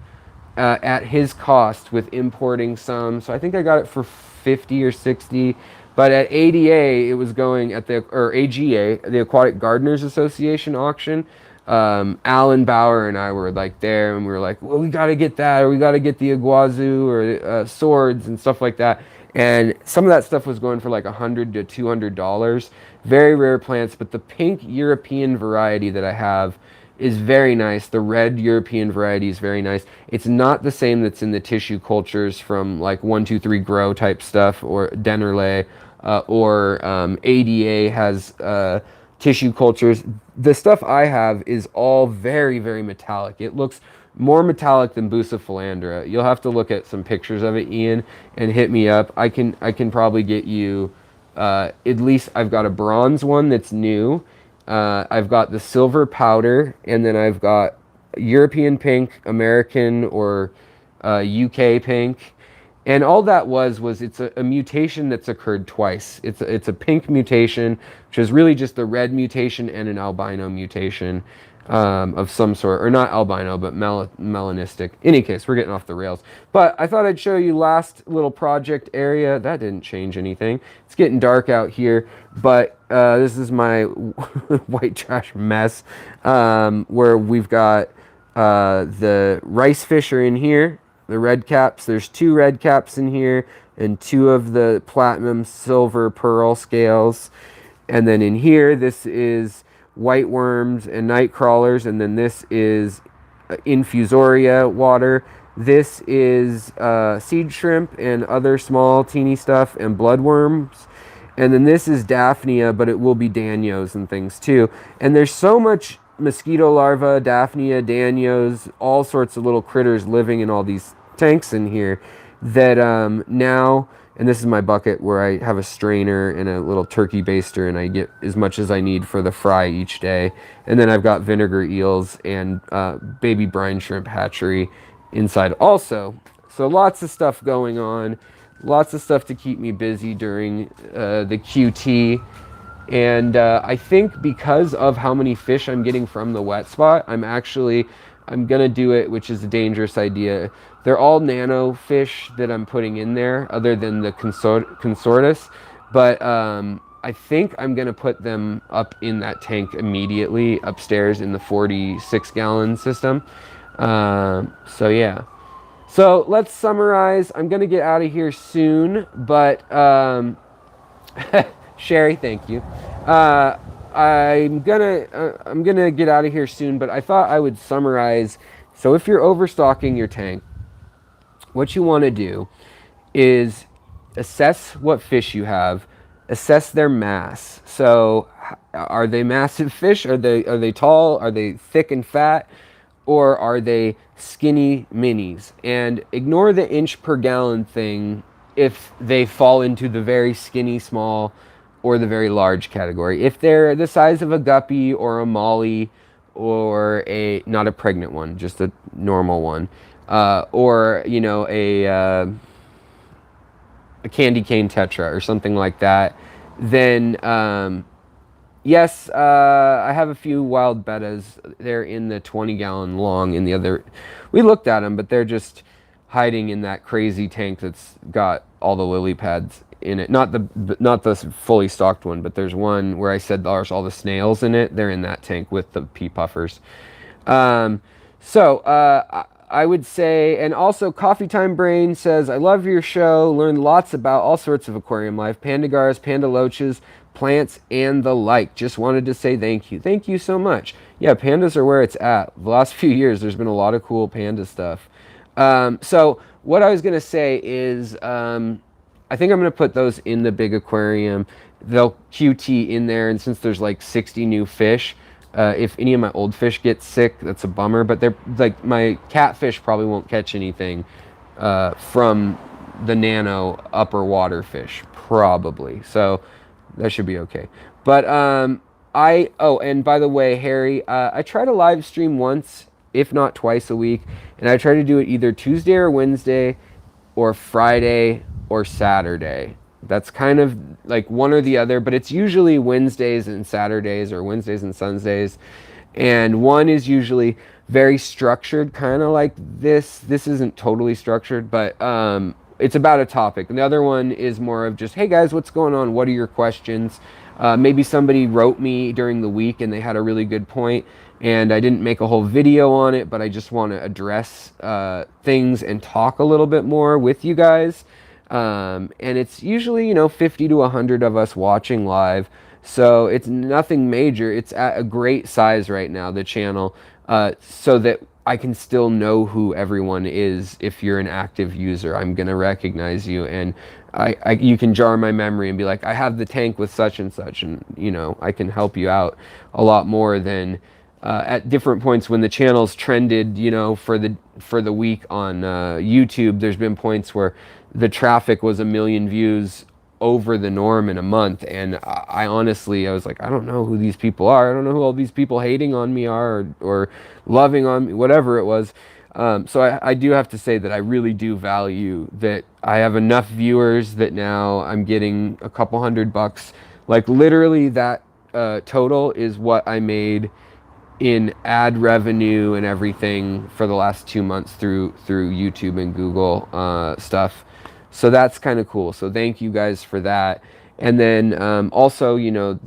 at his cost with importing some. So I think I got it for 50 or 60. But at ADA, it was going at the, or AGA, the Aquatic Gardeners Association auction. Alan Bauer and I were like there, and we were like, well, we got to get that, or we got to get the Iguazu or swords and stuff like that. And some of that stuff was going for like $100 to $200. Very rare plants, but the pink European variety that I have is very nice. The red European variety is very nice. It's not the same that's in the tissue cultures from like 123 Grow type stuff, or Dennerle, or ADA has tissue cultures. The stuff I have is all very, very metallic. It looks more metallic than Bucephalandra. You'll have to look at some pictures of it, Ian, and hit me up. I can probably get you at least. I've got a bronze one that's new. I've got the silver powder, and then I've got European pink, American or UK pink. And all that was it's a mutation that's occurred twice. It's a pink mutation, which is really just a red mutation and an albino mutation of some sort. Or not albino, but melanistic. In any case, we're getting off the rails. But I thought I'd show you last little project area. That didn't change anything. It's getting dark out here. But this is my white trash mess, where we've got the rice fish are in here. The red caps, there's 2 red caps in here, and 2 of the platinum silver pearl scales. And then in here, this is white worms and night crawlers, and then this is infusoria water. This is seed shrimp and other small teeny stuff and bloodworms. And then this is Daphnia, but it will be Danios and things too. And there's so much mosquito larvae, Daphnia, Danios, all sorts of little critters living in all these tanks in here that now, and this is my bucket where I have a strainer and a little turkey baster, and I get as much as I need for the fry each day. And then I've got vinegar eels and baby brine shrimp hatchery inside also. So lots of stuff going on, lots of stuff to keep me busy during the QT. And I think because of how many fish I'm getting from the wet spot, I'm going to do it, which is a dangerous idea. They're all nano fish that I'm putting in there, other than the consortus. But I think I'm going to put them up in that tank immediately upstairs in the 46-gallon system. So yeah. So let's summarize. I'm going to get out of here soon, but Sherry, thank you. I'm gonna get out of here soon, but I thought I would summarize. So if you're overstocking your tank, what you want to do is assess what fish you have, assess their mass. So are they massive fish? Are they tall? Are they thick and fat? Or are they skinny minis? And ignore the inch per gallon thing if they fall into the very skinny small or the very large category. If they're the size of a guppy or a molly or not a pregnant one, just a normal one, or you know, a candy cane tetra or something like that, then yes, I have a few wild bettas. They're in the 20-gallon long in the other. We looked at them, but they're just hiding in that crazy tank that's got all the lily pads in it. Not the fully stocked one, but there's one where I said there's all the snails in it. They're in that tank with the pea puffers. I would say, and also Coffee Time Brain says, I love your show, learned lots about all sorts of aquarium life, panda gars, panda loaches, plants, and the like. Just wanted to say thank you. Thank you so much. Yeah, pandas are where it's at. The last few years, there's been a lot of cool panda stuff. So what I was going to say is, I think I'm going to put those in the big aquarium. They'll QT in there, and since there's like 60 new fish, if any of my old fish get sick, that's a bummer. But they're like, my catfish probably won't catch anything from the nano upper water fish, probably. So that should be okay. But and by the way, Harry, I try to live stream once, if not twice a week, and I try to do it either Tuesday or Wednesday, or Friday or Saturday. That's kind of like one or the other, but it's usually Wednesdays and Saturdays or Wednesdays and Sundays. And one is usually very structured, kind of like this. This isn't totally structured, but it's about a topic. And the other one is more of just, hey guys, what's going on? What are your questions? Maybe somebody wrote me during the week and they had a really good point, and I didn't make a whole video on it, but I just want to address things and talk a little bit more with you guys. And it's usually, 50 to 100 of us watching live. So it's nothing major. It's at a great size right now, the channel, so that I can still know who everyone is. If you're an active user, I'm going to recognize you. And you can jar my memory and be like, I have the tank with such and such. And, I can help you out a lot more than at different points when the channel's trended, for the week on YouTube. There's been points where the traffic was 1 million views over the norm in a month, and I honestly, I was like, I don't know who these people are. I don't know who all these people hating on me are, or loving on me, whatever it was. So I do have to say that I really do value that I have enough viewers that now I'm getting a couple $100. Like literally that total is what I made in ad revenue and everything for the last 2 months through YouTube and Google stuff. So that's kind of cool. So thank you guys for that. And then also,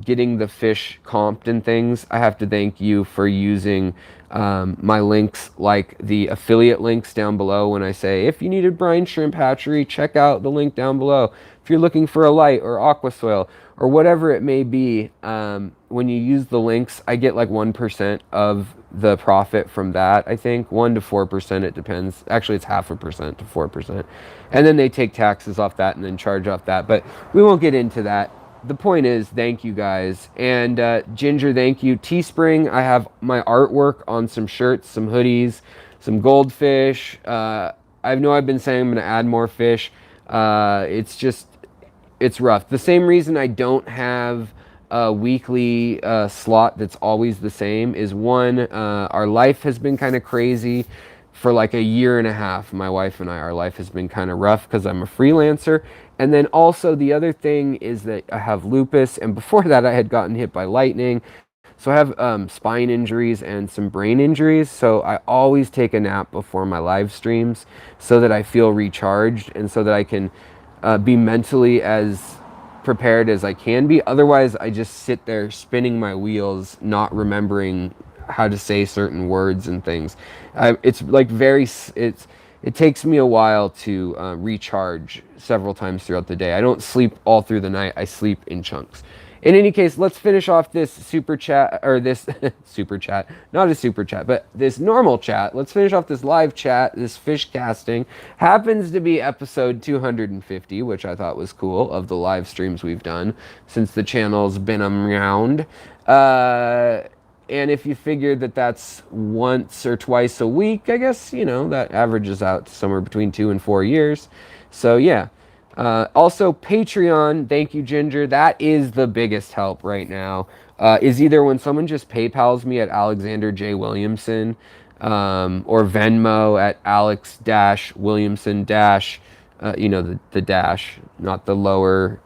getting the fish comped and things, I have to thank you for using my links, like the affiliate links down below. When I say, if you need a brine shrimp hatchery, check out the link down below. If you're looking for a light or aqua soil or whatever it may be, when you use the links, I get like 1% of the profit from that. I think 1 to 4%, it depends. Actually, it's 0.5% to 4%. And then they take taxes off that and then charge off that. But we won't get into that. The point is, thank you guys. And Ginger, thank you. Teespring, I have my artwork on some shirts, some hoodies, some goldfish. I've been saying I'm going to add more fish. It's rough. The same reason I don't have a weekly slot that's always the same is one, our life has been kind of crazy for like 1.5 years. My wife and our life has been kind of rough because I'm a freelancer. And then also the other thing is that I have lupus, and before that I had gotten hit by lightning. So I have spine injuries and some brain injuries. So I always take a nap before my live streams so that I feel recharged and so that I can be mentally as prepared as I can be. Otherwise, I just sit there spinning my wheels, not remembering how to say certain words and things. It's like it takes me a while to recharge several times throughout the day. I don't sleep all through the night. I sleep in chunks. In any case, let's finish off this super chat, or this super chat, not a super chat, but this normal chat. Let's finish off this live chat, this fish casting. Happens to be episode 250, which I thought was cool, of the live streams we've done since the channel's been around. And if you figure that that's once or twice a week, I guess, that averages out to somewhere between 2 and 4 years. So yeah. Also, Patreon, thank you, Ginger. That is the biggest help right now. is either when someone just PayPals me at Alexander J. Williamson, or Venmo at Alex dash Williamson dash, the dash, not the lower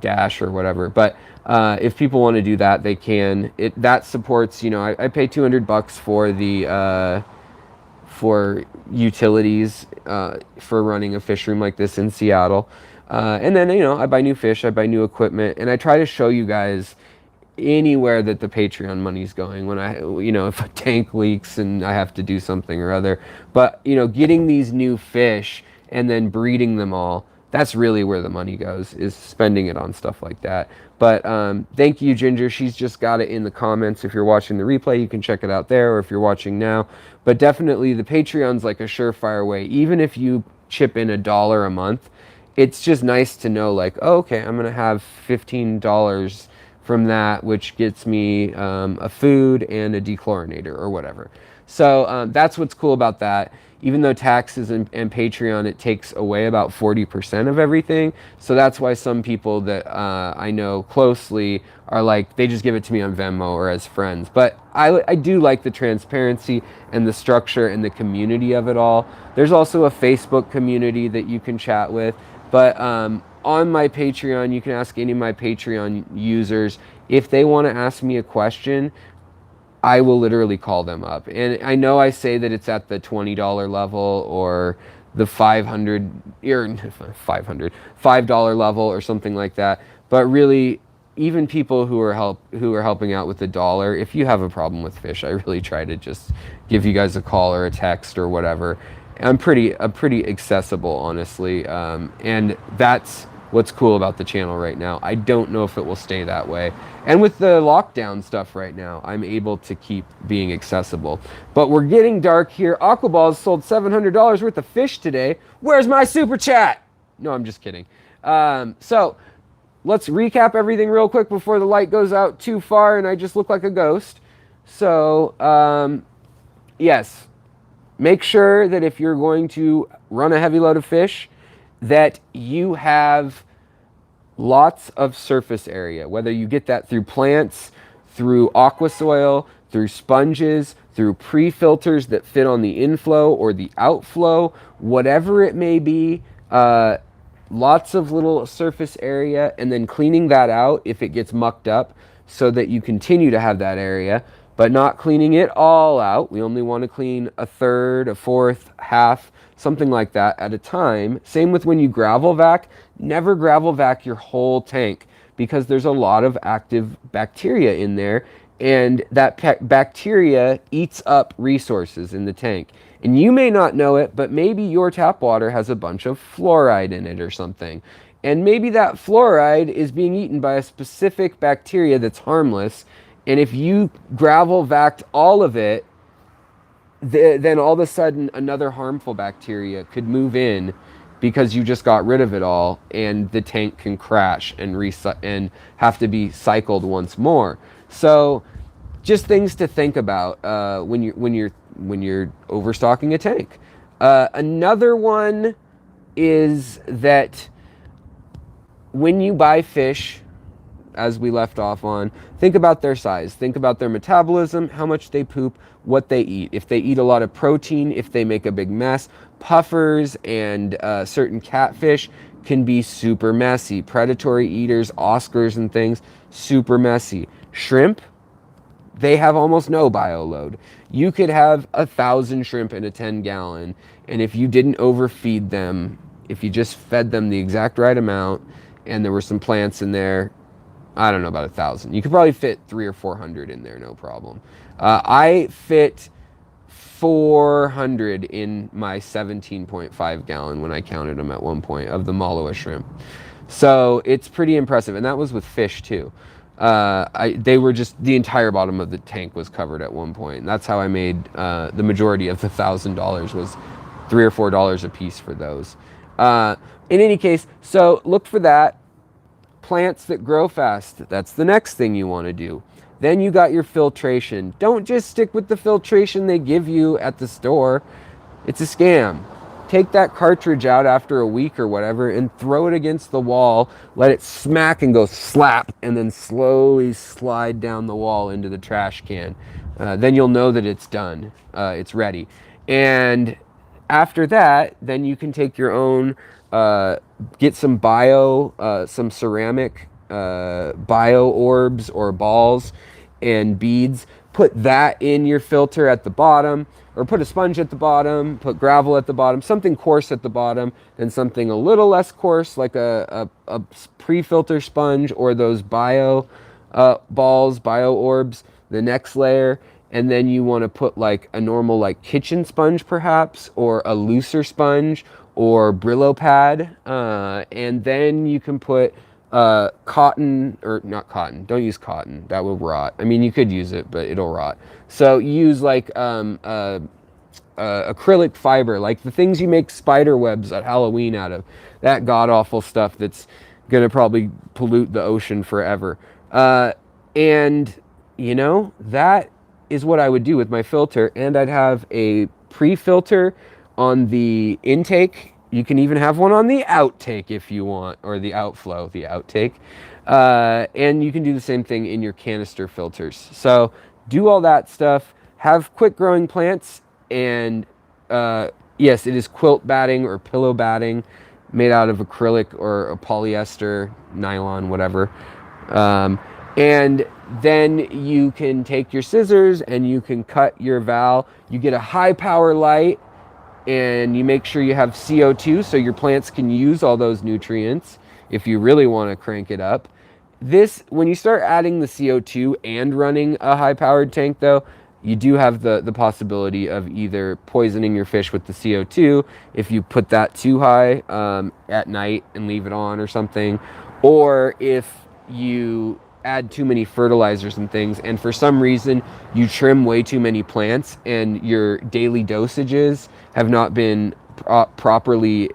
dash or whatever. But if people want to do that, they can. That supports, I pay $200 for the for utilities for running a fish room like this in Seattle. And then, I buy new fish, I buy new equipment, and I try to show you guys anywhere that the Patreon money's going when if a tank leaks and I have to do something or other. But, getting these new fish and then breeding them all, that's really where the money goes, is spending it on stuff like that. But thank you, Ginger. She's just got it in the comments. If you're watching the replay, you can check it out there, or if you're watching now. But definitely the Patreon's like a surefire way. Even if you chip in $1 a month, it's just nice to know, like, oh, okay, I'm going to have $15 from that, which gets me a food and a dechlorinator or whatever. So that's what's cool about that. Even though taxes and Patreon, it takes away about 40% of everything. So that's why some people that I know closely are like, they just give it to me on Venmo or as friends. But I do like the transparency and the structure and the community of it all. There's also a Facebook community that you can chat with. But on my Patreon, you can ask any of my Patreon users. If they want to ask me a question, I will literally call them up. And I know I say that it's at the $20 level or the $5 level or something like that. But really, even people who are helping out with $1, if you have a problem with fish, I really try to just give you guys a call or a text or whatever. I'm pretty accessible, honestly, and that's what's cool about the channel right now. I don't know if it will stay that way. And with the lockdown stuff right now, I'm able to keep being accessible. But we're getting dark here. Aquaballs sold $700 worth of fish today. Where's my super chat? No, I'm just kidding. So let's recap everything real quick before the light goes out too far and I just look like a ghost. So, yes. Make sure that if you're going to run a heavy load of fish, that you have lots of surface area, whether you get that through plants, through aqua soil, through sponges, through pre-filters that fit on the inflow or the outflow, whatever it may be, lots of little surface area, and then cleaning that out if it gets mucked up so that you continue to have that area, but not cleaning it all out. We only want to clean a third, a fourth, half, something like that at a time. Same with when you gravel vac. Never gravel vac your whole tank because there's a lot of active bacteria in there, and that bacteria eats up resources in the tank. And you may not know it, but maybe your tap water has a bunch of fluoride in it or something. And maybe that fluoride is being eaten by a specific bacteria that's harmless. And if you gravel vac all of it, then all of a sudden another harmful bacteria could move in because you just got rid of it all, and the tank can crash and have to be cycled once more. So just things to think about when you're overstocking a tank. Another one is that when you buy fish, as we left off on, think about their size, think about their metabolism, how much they poop, what they eat. If they eat a lot of protein, if they make a big mess, puffers and certain catfish can be super messy. Predatory eaters, Oscars and things, super messy. Shrimp, they have almost no bioload. You could have 1,000 shrimp in a 10-gallon, and if you didn't overfeed them, if you just fed them the exact right amount, and there were some plants in there, I don't know about 1,000. You could probably fit 300 or 400 in there, no problem. I fit 400 in my 17.5 gallon when I counted them at one point of the Malua shrimp. So it's pretty impressive, and that was with fish too. They were just, the entire bottom of the tank was covered at one point. And that's how I made the majority of the $1,000 was $3 or $4 a piece for those. In any case, so look for that. Plants that grow fast, that's the next thing you want to do. Then you got your filtration. Don't just stick with the filtration they give you at the store. It's a scam. take that cartridge out after a week or whatever and throw it against the wall, let it smack and go slap, and then slowly slide down the wall into the trash can. Then you'll know that it's done. It's ready. And after that, then you can take your own, get some some ceramic bio orbs or balls and beads, put that in your filter at the bottom, or put a sponge at the bottom, put gravel at the bottom, something coarse at the bottom, and something a little less coarse like a pre-filter sponge or those bio balls, bio orbs, the next layer. And then you want to put like a normal like kitchen sponge perhaps, or a looser sponge, or Brillo pad. And then you can put cotton, or not cotton, don't use cotton, that will rot. I mean, you could use it, but it'll rot. So use like acrylic fiber, like the things you make spider webs at Halloween out of. That god-awful stuff that's gonna probably pollute the ocean forever. And you know, that is what I would do with my filter. And I'd have a pre-filter on the intake. You can even have one on the outtake if you want, or the outflow, the outtake. And you can do the same thing in your canister filters. So do all that stuff, have quick growing plants, and yes, it is quilt batting or pillow batting made out of acrylic or a polyester, nylon, whatever. And then you can take your scissors and you can cut your valve. You get a high power light, and you make sure you have CO2 so your plants can use all those nutrients if you really want to crank it up. When you start adding the CO2 and running a high powered tank though, you do have the possibility of either poisoning your fish with the CO2 if you put that too high at night and leave it on or something, or if you add too many fertilizers and things, and for some reason you trim way too many plants and your daily dosages have not been properly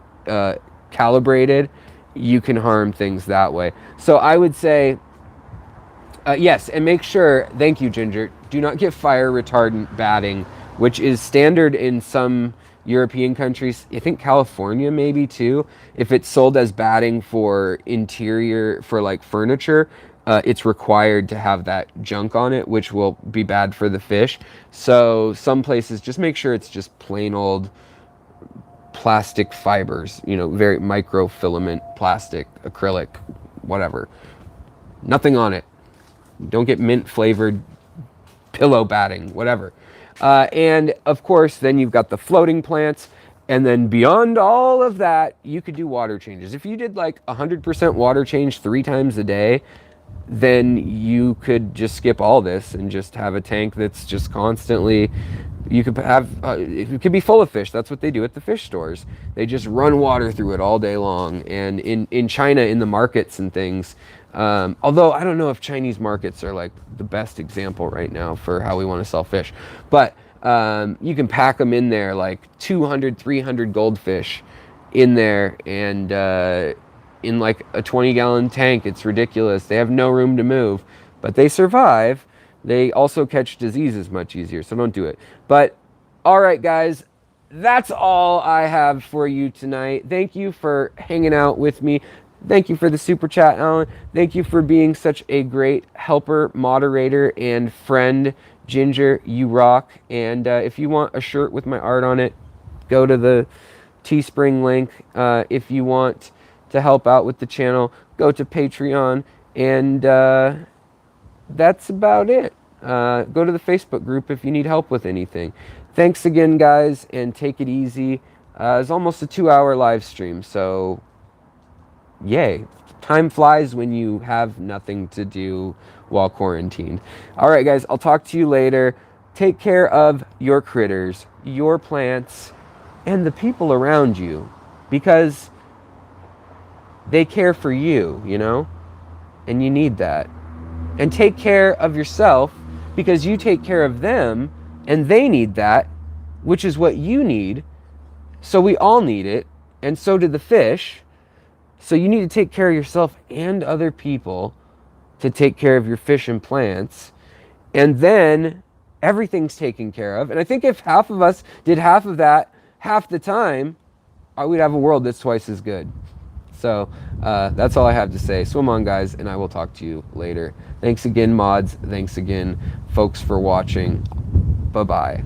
calibrated, you can harm things that way. So I would say, yes, and make sure, thank you, Ginger, do not get fire retardant batting, which is standard in some European countries. I think California maybe too. If it's sold as batting for interior, for like furniture, it's required to have that junk on it, which will be bad for the fish. So some places, just make sure it's just plain old plastic fibers, you know, very microfilament plastic, acrylic, whatever. Nothing on it. Don't get mint flavored pillow batting, whatever. And of course, then you've got the floating plants. And then beyond all of that, you could do water changes. If you did like 100% water change 3 times a day, then you could just skip all this and just have a tank that's just constantly, you could have, it could be full of fish. That's what they do at the fish stores. They just run water through it all day long. And in China, in the markets and things, although I don't know if Chinese markets are like the best example right now for how we want to sell fish, but you can pack them in there like 200, 300 goldfish in there, and in like a 20-gallon tank. It's ridiculous. They have no room to move, but they survive. They also catch diseases much easier, so don't do it. But all right, guys, that's all I have for you tonight. Thank you for hanging out with me. Thank you for the super chat, Alan. Thank you for being such a great helper, moderator, and friend. Ginger, you rock. And if you want a shirt with my art on it, go to the Teespring link. If you want to help out with the channel, go to Patreon. And that's about it. Go to the Facebook group if you need help with anything. Thanks again, guys, and take it easy. It's almost a 2-hour live stream, so yay. Time flies when you have nothing to do while quarantined. All right, guys, I'll talk to you later. Take care of your critters, your plants, and the people around you, because they care for you, you know, and you need that. And take care of yourself, because you take care of them and they need that, which is what you need. So we all need it, and so do the fish. So you need to take care of yourself and other people to take care of your fish and plants. And then everything's taken care of. And I think if half of us did half of that half the time, we'd have a world that's twice as good. So that's all I have to say. Swim on, guys, and I will talk to you later. Thanks again, mods. Thanks again, folks, for watching. Bye-bye.